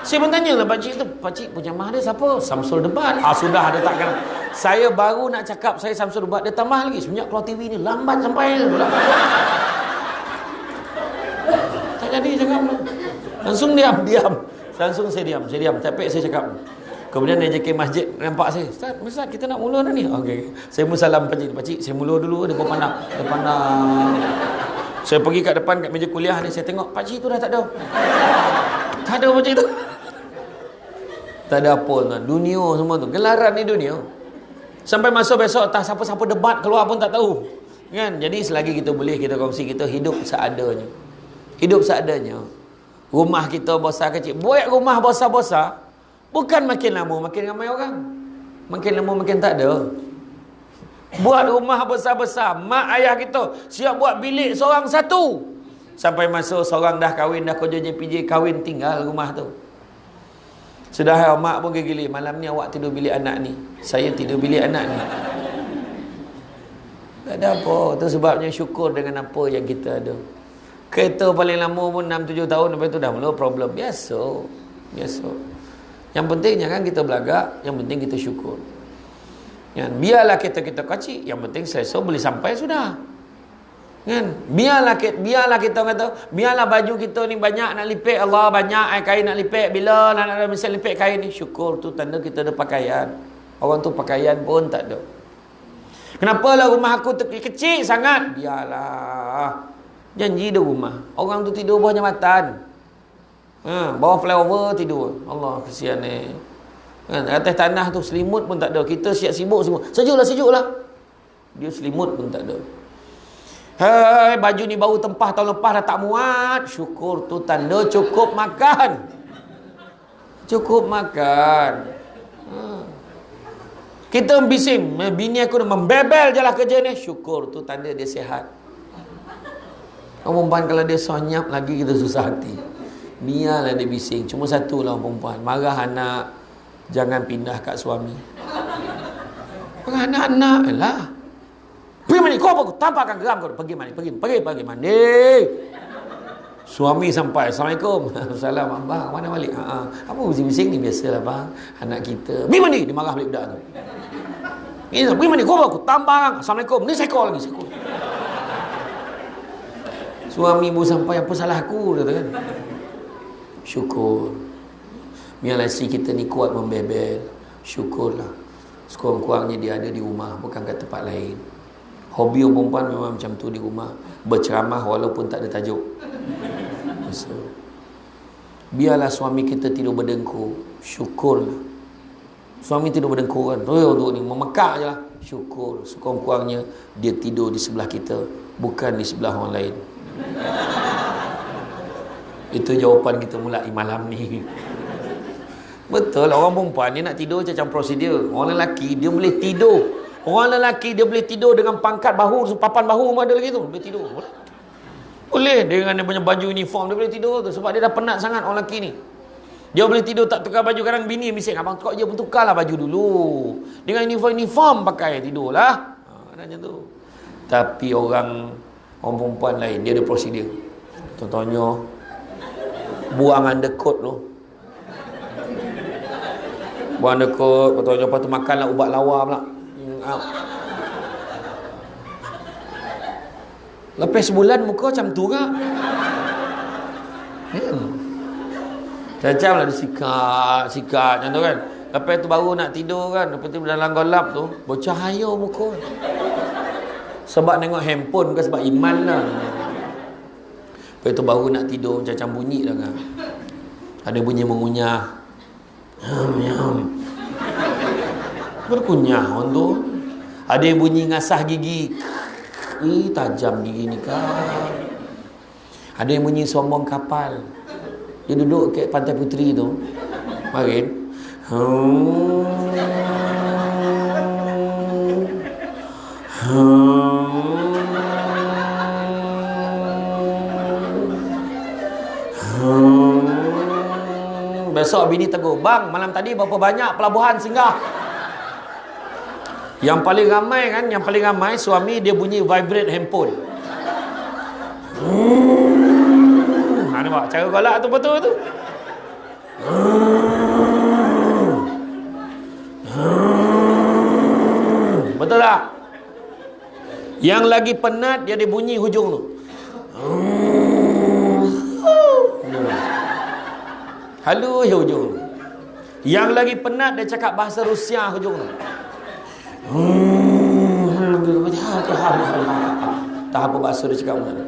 Saya pun tanya lah pakcik tu, pakcik penceramah dia siapa? Samsul Debat. Sudah ada takkan. Saya baru nak cakap saya Samsul Debat, dia tambah lagi. Semenjak keluar TV ni lambat sampai pula. Tak jadi cakap. Langsung diam. Langsung saya diam. Tapi saya cakap. Kemudian dia JK masjid nampak saya. Ustaz, kita nak mula dah ni. Okey. Saya pun salam pakcik, saya mula dulu. Dia pun pandang. Saya pergi kat depan kat meja kuliah ni, saya tengok pakcik tu dah tak ada. Tak ada pakcik tu. Tak ada apa tuan. Dunia semua tu. Gelaran ni dunia. Sampai masuk besok tak siapa-siapa debat keluar pun tak tahu. Kan? Jadi selagi kita boleh, kita kongsi, kita hidup seadanya. Hidup seadanya. Rumah kita besar kecil. Buat rumah besar-besar. Bukan makin lama makin ramai orang. Makin lama makin tak ada. Buat rumah besar-besar. Mak ayah kita siap buat bilik seorang satu. Sampai masa seorang dah kahwin, dah kerja JPJ, kahwin tinggal rumah tu. Sudah mak pun gigili. Malam ni awak tidur bilik anak ni, saya tidur bilik anak ni. Tak ada apa. Itu sebabnya syukur dengan apa yang kita ada. Kereta paling lama pun 6-7 tahun. Lepas tu dah mula problem. Biasa. Yang penting jangan kita belagak, yang penting kita syukur. Kan? Biarlah kita kecil, yang penting selesa boleh sampai sudah. Kan? Biarlah kita kata, biarlah baju kita ni banyak nak lipik, Allah banyak kain nak lipik, bila nak ada mesin lipik kain ni, syukur tu tanda kita ada pakaian. Orang tu pakaian pun tak ada. Kenapalah rumah aku kecil sangat? Biarlah. Janji dia rumah. Orang tu tidur bawah jambatan. Bawah flyover tidur. Allah kesian ni. Atas tanah tu selimut pun tak ada. Kita siap sibuk semua. Sejuklah. Dia selimut pun tak ada. Hai, baju ni baru tempah tahun lepas dah tak muat. Syukur tu tanda cukup makan. Kita bising, bini aku dah membebel je lah kerja ni. Syukur tu tanda dia sihat. Perempuan kalau dia sonyap lagi kita susah hati. Biarlah dia bising. Cuma satu lah perempuan. Marah anak, jangan pindah kat suami. Marah anak-anak lah. Pergi mandi. Kau apa? Tampakkan geram kau. Pergi mandi. Suami sampai. Assalamualaikum. Salam abang. Mana balik? Apa bising-bising ni? Biasalah bang. Anak kita. Pergi mandi. Dia marah balik budak tu. Pergi mandi. Kau apa? Tampakkan. Assalamualaikum. Ni sekol lagi. Suami pun sampai. Apa salah aku? Kata kan. Syukur. Biarlah si kita ni kuat membebel. Syukurlah. Sekurang-kurangnya dia ada di rumah, bukan kat tempat lain. Hobi orang perempuan memang macam tu di rumah. Berceramah walaupun tak ada tajuk. So, biarlah suami kita tidur berdengkur. Syukurlah. Suami tidur berdengkur kan. Untuk ni memekak je lah. Syukur. Sekurang-kurangnya dia tidur di sebelah kita, bukan di sebelah orang lain. Itu jawapan kita mulai malam ni. Betul, orang perempuan dia nak tidur macam prosedur. Orang lelaki dia boleh tidur. Orang lelaki dia boleh tidur dengan pangkat bahu, papan bahu ada lagi tu. Boleh tidur. Boleh. Dengan dia punya baju uniform dia boleh tidur tu. Sebab dia dah penat sangat orang lelaki ni. Dia boleh tidur tak tukar baju. Kadang bini bising, abang kau je pun tukarlah baju dulu. Dengan uniform pakai tidurlah. Macam tu. Tapi orang perempuan lain dia ada prosedur. Contohnya buang undercoat tu. Buang dekut, lepas tu makanlah ubat lawa pula. Lepas sebulan muka macam tu ke? Macam lah dia sikat macam tu kan. Lepas tu baru nak tidur kan. Lepas tu dalam gelap tu bercahaya muka. Sebab tengok handphone bukan sebab iman lah. Lepas tu baru nak tidur macam bunyi dah kan. Ada bunyi mengunyah. Berkunyah orang tu. Ada yang bunyi ngasah gigi. Tajam gigi ni kan. Ada yang bunyi sombong kapal. Dia duduk kat Pantai Puteri tu. Marin. Besok bini tegur, "Bang, malam tadi berapa banyak pelabuhan singgah?" Yang paling ramai suami dia bunyi vibrate handphone. Nampak cara galak tu betul tu. Betul tak? Yang lagi penat dia bunyi hujung tu. Halus hujung. Yang lagi penat dia cakap bahasa Rusia hujung tu. Tak apa bahasa dia cakap mana.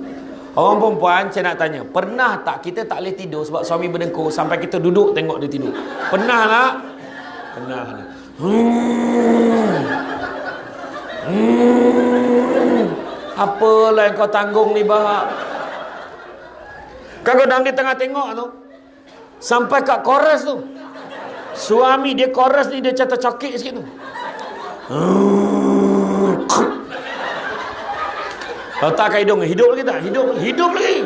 Orang perempuan saya nak tanya, pernah tak kita tak boleh tidur sebab suami berdengkur sampai kita duduk tengok dia tidur? Pernah tak? Pernah. Apalah yang kau tanggung ni bah? Kadang-kadang dia tengah tengok tu sampai kat chorus tu. Suami dia chorus ni dia macam tercokik sikit tu. Letak kat hidung, hidup lagi tak? Hidup lagi.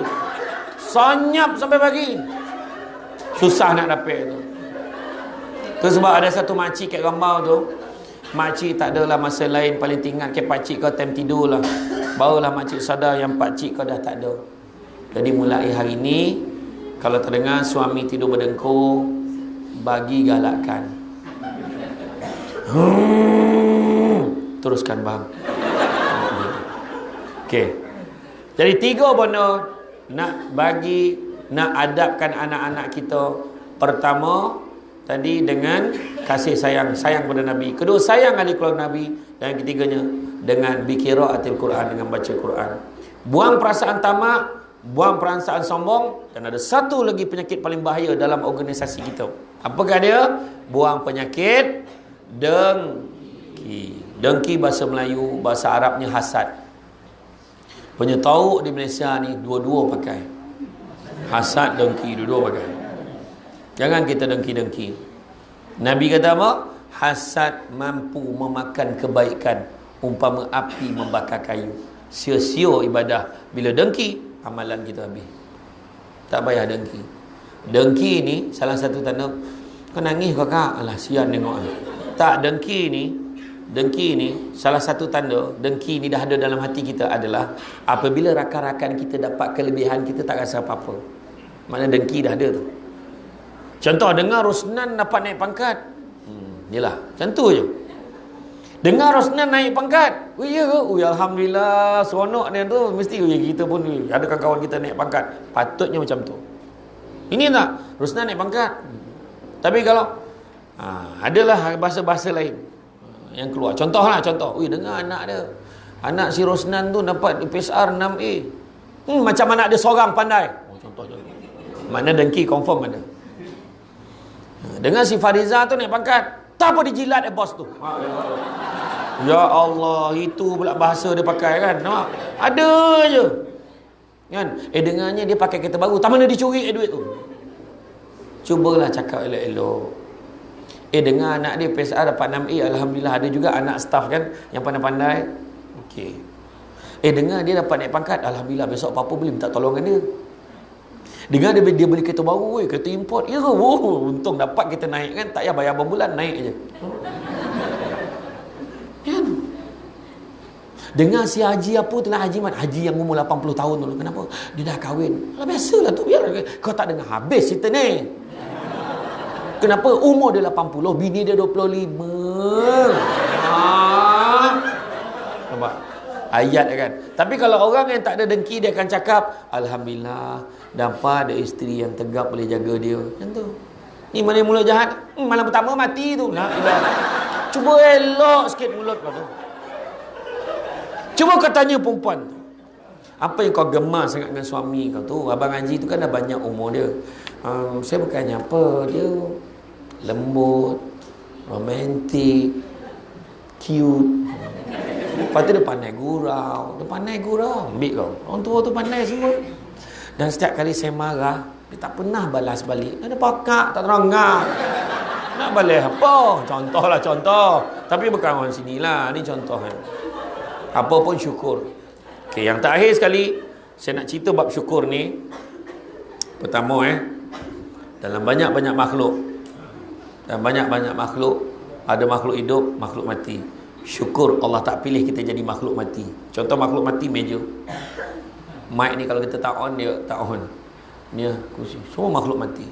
Senyap sampai pagi. Susah nak dapat tu. Tu sebab ada satu makcik kat Rambau tu. Makcik tak adalah masa lain paling tinggal ke pakcik kau time tidur lah. Barulah makcik sadar yang pakcik kau dah tak ada. Jadi mulai hari ni, kalau terdengar suami tidur berdengkur, bagi galakan. Teruskan bang. Okey. Jadi 3 benda nak adabkan anak-anak kita. Pertama, tadi dengan kasih sayang pada Nabi. Kedua, sayang ahli keluarga Nabi. Dan ketiganya dengan biqiraatil Quran, dengan baca Quran. Buang perasaan tamak, buang perasaan sombong, dan ada satu lagi penyakit paling bahaya dalam organisasi kita. Apakah dia? Buang penyakit dengki. Dengki bahasa Melayu, bahasa Arabnya hasad. Penyetauk di Malaysia ni dua-dua pakai. Hasad, dengki, dua-dua pakai. Jangan kita dengki-dengki. Nabi kata apa? Hasad mampu memakan kebaikan umpama api membakar kayu. Sia-sia ibadah. Bila dengki, amalan kita habis. Tak payah dengki. Dengki ni salah satu tanda. Kau nangis kau kak? Alah, sian tengok. Tak, dengki ni salah satu tanda dengki ni dah ada dalam hati kita adalah apabila rakan-rakan kita dapat kelebihan, kita tak rasa apa-apa. Maknanya dengki dah ada tu. Contoh, dengar Rosnan dapat naik pangkat. Yalah, macam tu je. Dengar Rosnan naik pangkat. Oh ya ke? Oh ya, alhamdulillah, seronok dia tu. Mesti kita pun ada kawan kita naik pangkat. Patutnya macam tu. Ini tak? Rosnan naik pangkat. Tapi kalau adalah bahasa-bahasa lain yang keluar. Contoh. Dengar anak dia. Anak si Rosnan tu dapat PSR 6A. Macam anak dia seorang pandai. Contoh je. Makna dengki confirm ada. Dengar si Fariza tu naik pangkat. Tak apa dijilat bos tu. Ya Allah, itu pula bahasa dia pakai kan. Nampak? Ada je. Kan? Dengarnya dia pakai kereta baru. Tak mana dicuri duit tu. Cubalah cakap elok-elok. Dengar anak dia PSR dapat 6A. Alhamdulillah, ada juga anak staff kan yang pandai-pandai. Okey. Dengar dia dapat naik pangkat. Alhamdulillah, besok apa-apa boleh minta tolongan dia. Dengar dia beli kereta baru, kereta import. Ya, untung dapat kita naik kan. Tak payah bayar berbulan, naik je. Kan? Dengar si haji apa tu lah, haji man. Haji yang umur 80 tahun dulu. Kenapa? Dia dah kahwin. Alah, biasalah tu, biar kau tak dengar habis cerita ni. Kenapa? Umur dia 80, bini dia 25. Nampak? Ayat kan. Tapi kalau orang yang tak ada dengki, dia akan cakap, alhamdulillah dapat ada isteri yang tegap boleh jaga dia. Macam tu. Ni mana yang mulut jahat? Malam pertama mati tu. La ilah. Cuba elok sikit mulut kau tu. Cuba kau tanya perempuan tu, apa yang kau gemar sangat dengan suami kau tu? Abang Haji tu kan dah banyak umur dia. Saya bukannya apa, dia lembut, romantik, cute. Lepas tu dia pandai gurau. Ambil kau. Orang tua tu pandai semua. Dan setiap kali saya marah, dia tak pernah balas balik. Ada pakak, tak terangkat. Nak balas apa? Contoh. Tapi bukan orang sini lah. Ni contoh kan. Apa pun syukur. Okay, yang terakhir sekali, saya nak cerita bab syukur ni. Pertama dalam banyak-banyak makhluk. Dan banyak-banyak makhluk, ada makhluk hidup, makhluk mati. Syukur Allah tak pilih kita jadi makhluk mati. Contoh makhluk mati, meja. Mic ni kalau kita tak on, dia tak on. Ni kursi. Semua makhluk mati.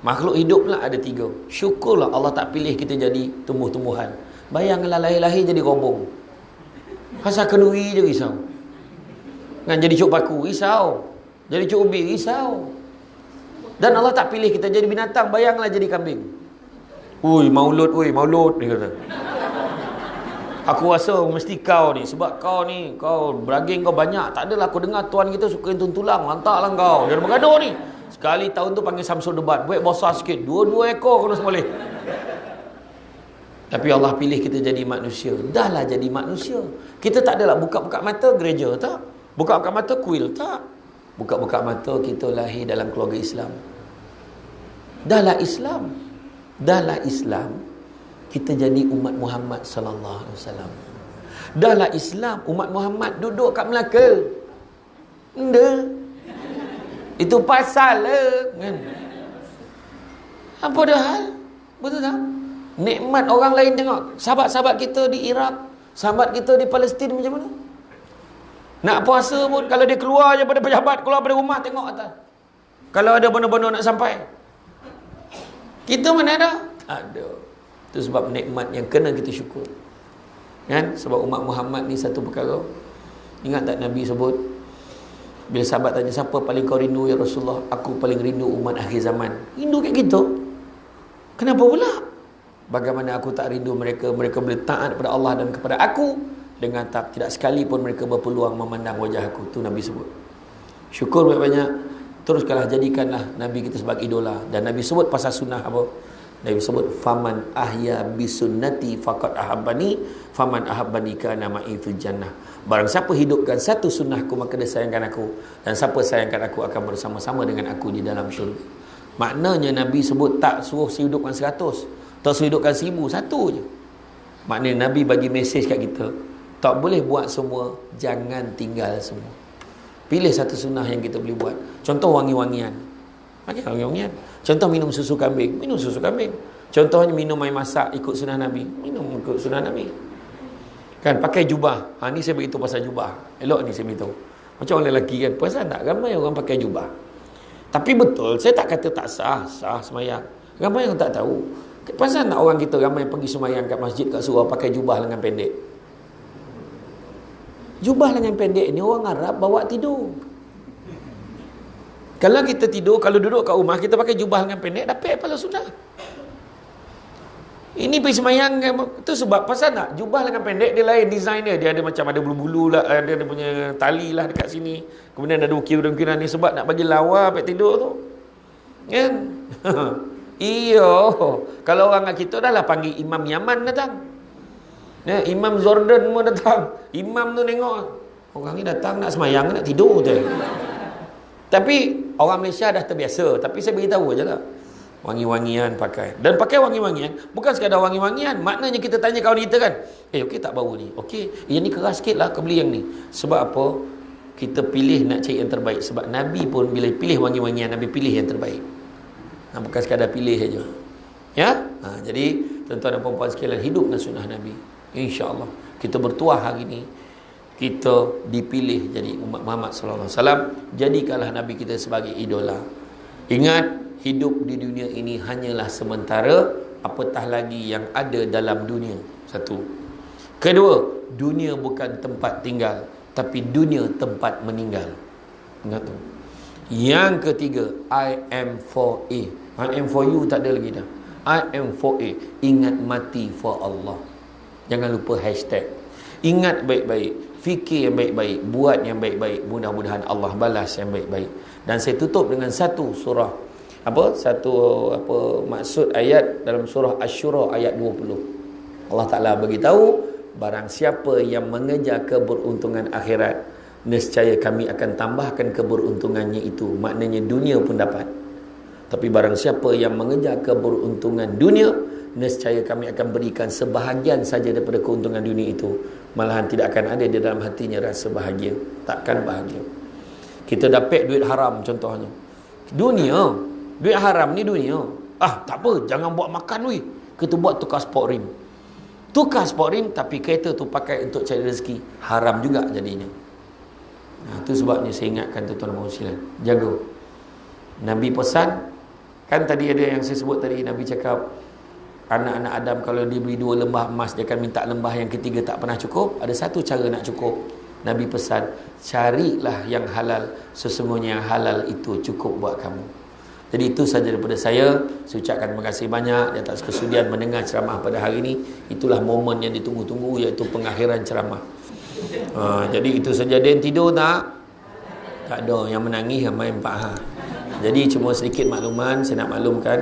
Makhluk hidup pula ada 3. Syukurlah Allah tak pilih kita jadi tumbuh-tumbuhan. Bayangkanlah lahir-lahir jadi robong. Pasal kenduri je risau. Kan jadi cuk paku, risau. Jadi cuk ubi, risau. Dan Allah tak pilih kita jadi binatang. Bayanglah jadi kambing. Maulud, dia kata. Aku rasa mesti kau ni, sebab kau ni, kau beraging kau banyak. Tak adalah aku dengar tuan kita suka tulang, lantaklah kau. Dia ada bergaduh ni. Sekali tahun tu panggil Samsul debat, buat besar sikit, 2 ekor kena semoleh. Tapi Allah pilih kita jadi manusia. Dahlah jadi manusia. Kita tak adalah buka-buka mata gereja, tak. Buka-buka mata kuil, tak. Buka-buka mata kita lahir dalam keluarga Islam. Dahlah Islam, kita jadi umat Muhammad sallallahu alaihi wasallam. Dahlah Islam, umat Muhammad duduk kat Melaka. Itu pasal kan. Apa dah hal? Betul tak? Nikmat orang lain tengok. Sahabat-sahabat kita di Iraq, sahabat kita di Palestin macam mana? Nak puasa pun, kalau dia keluar je pada pejabat, keluar pada rumah, tengok atas. Kalau ada benda-benda nak sampai. Kita mana ada? Tak ada. Itu sebab nikmat yang kena kita syukur. Kan? Sebab umat Muhammad ni satu perkara. Ingat tak Nabi sebut? Bila sahabat tanya, siapa paling kau rindu ya Rasulullah? Aku paling rindu umat akhir zaman. Rindu kat kita. Kenapa pula? Bagaimana aku tak rindu mereka? Mereka boleh taat kepada Allah dan kepada aku dengan tidak sekalipun mereka berpeluang memandang wajah aku. Itu Nabi sebut. Syukur banyak-banyak. Teruskanlah, jadikanlah Nabi kita sebagai idola. Dan Nabi sebut pasal sunnah apa? Nabi sebut, faman ahya bisunnati faqad ahabbani, faman ahabbani kana ma'i fil jannah. Barang siapa hidupkan satu sunnahku, maka dia sayangkan aku, dan siapa sayangkan aku akan bersama-sama dengan aku di dalam syurga. Maknanya Nabi sebut tak suruh hidupkan 100, tak suruh hidupkan 1000, satu je. Maknanya Nabi bagi mesej kat kita, tak boleh buat semua, jangan tinggal semua. Pilih satu sunnah yang kita boleh buat. Contoh wangi-wangian. Wangi-wangian. Contoh minum susu kambing. Minum susu kambing. Contohnya minum air masak ikut sunnah Nabi. Minum ikut sunnah Nabi. Kan, pakai jubah. Ni saya beritahu pasal jubah. Elok ni saya beritahu. Macam orang lelaki kan. Perasan tak? Ramai orang pakai jubah. Tapi betul, saya tak kata tak sah. Sah semayang. Ramai yang tak tahu. Perasan tak orang kita ramai pergi semayang kat masjid kat surau pakai jubah lengan pendek? Jubah lengan pendek ni orang Arab bawa tidur. Kalau kita tidur, kalau duduk kat rumah, kita pakai jubah lengan pendek, dapat pahala sunnah. Ini pergi semayang, itu sebab pasal nak jubah lengan pendek dia lain design dia. Dia ada macam ada bulu-bulu lah, dia ada punya tali lah dekat sini. Kemudian ada ukir-ukiran ni sebab nak bagi lawa sampai tidur tu. Kan? Iyo. Kalau orang kat kita dah lah panggil Imam Yaman datang. Imam Jordan pun datang. Imam tu tengok, orang ni datang nak semayang, nak tidur je. Tapi orang Malaysia dah terbiasa. Tapi saya beritahu je lah, wangi-wangian pakai. Dan pakai wangi-wangian bukan sekadar wangi-wangian. Maknanya kita tanya kawan kita kan, okey tak bau ni? Okey, yang ni keras sikit lah, kau beli yang ni. Sebab apa? Kita pilih nak cari yang terbaik. Sebab Nabi pun bila pilih wangi-wangian, Nabi pilih yang terbaik. Bukan sekadar pilih saja. Ya? Jadi tuan-tuan dan puan-puan sekalian, hidup dengan sunnah Nabi. InsyaAllah kita bertuah hari ini, kita dipilih jadi umat Muhammad sallallahu alaihi wasallam. Jadikanlah Nabi kita sebagai idola. Ingat, hidup di dunia ini hanyalah sementara, apatah lagi yang ada dalam dunia. Satu. Kedua, dunia bukan tempat tinggal, tapi dunia tempat meninggal. Ingat tu. Yang ketiga, I am for A. I am for you tak ada lagi dah. I am for A. Ingat mati for Allah. Jangan lupa hashtag. Ingat baik-baik, fikir yang baik-baik, buat yang baik-baik. Mudah-mudahan Allah balas yang baik-baik. Dan saya tutup dengan satu surah. Maksud ayat dalam surah Asy-Syura ayat 20. Allah Ta'ala beritahu, barang siapa yang mengejar keberuntungan akhirat, nescaya kami akan tambahkan keberuntungannya itu. Maknanya dunia pun dapat. Tapi barang siapa yang mengejar keberuntungan dunia, nescaya kami akan berikan sebahagian saja daripada keuntungan dunia itu. Malahan tidak akan ada di dalam hatinya rasa bahagia. Takkan bahagia. Kita dapat duit haram contohnya. Dunia. Duit haram ni dunia. Tak apa, jangan buat makan weh. Kita buat tukar sport rim. Tukar sport rim, tapi kereta tu pakai untuk cari rezeki. Haram juga jadinya. Itu sebabnya saya ingatkan tuan-tuan dan puan-puan, jaga. Nabi pesan, kan tadi ada yang saya sebut tadi, Nabi cakap anak-anak Adam kalau diberi 2 lembah emas, dia akan minta lembah yang ketiga tak pernah cukup. Ada satu cara nak cukup. Nabi pesan, carilah yang halal, sesungguhnya yang halal itu cukup buat kamu. Jadi itu saja daripada saya. Saya ucapkan terima kasih banyak di atas kesudian mendengar ceramah pada hari ini. Itulah momen yang ditunggu-tunggu, iaitu pengakhiran ceramah. Jadi itu saja. Dia tidur tak? Tak ada. Yang menangis yang main 4. Jadi cuma sedikit makluman saya nak maklumkan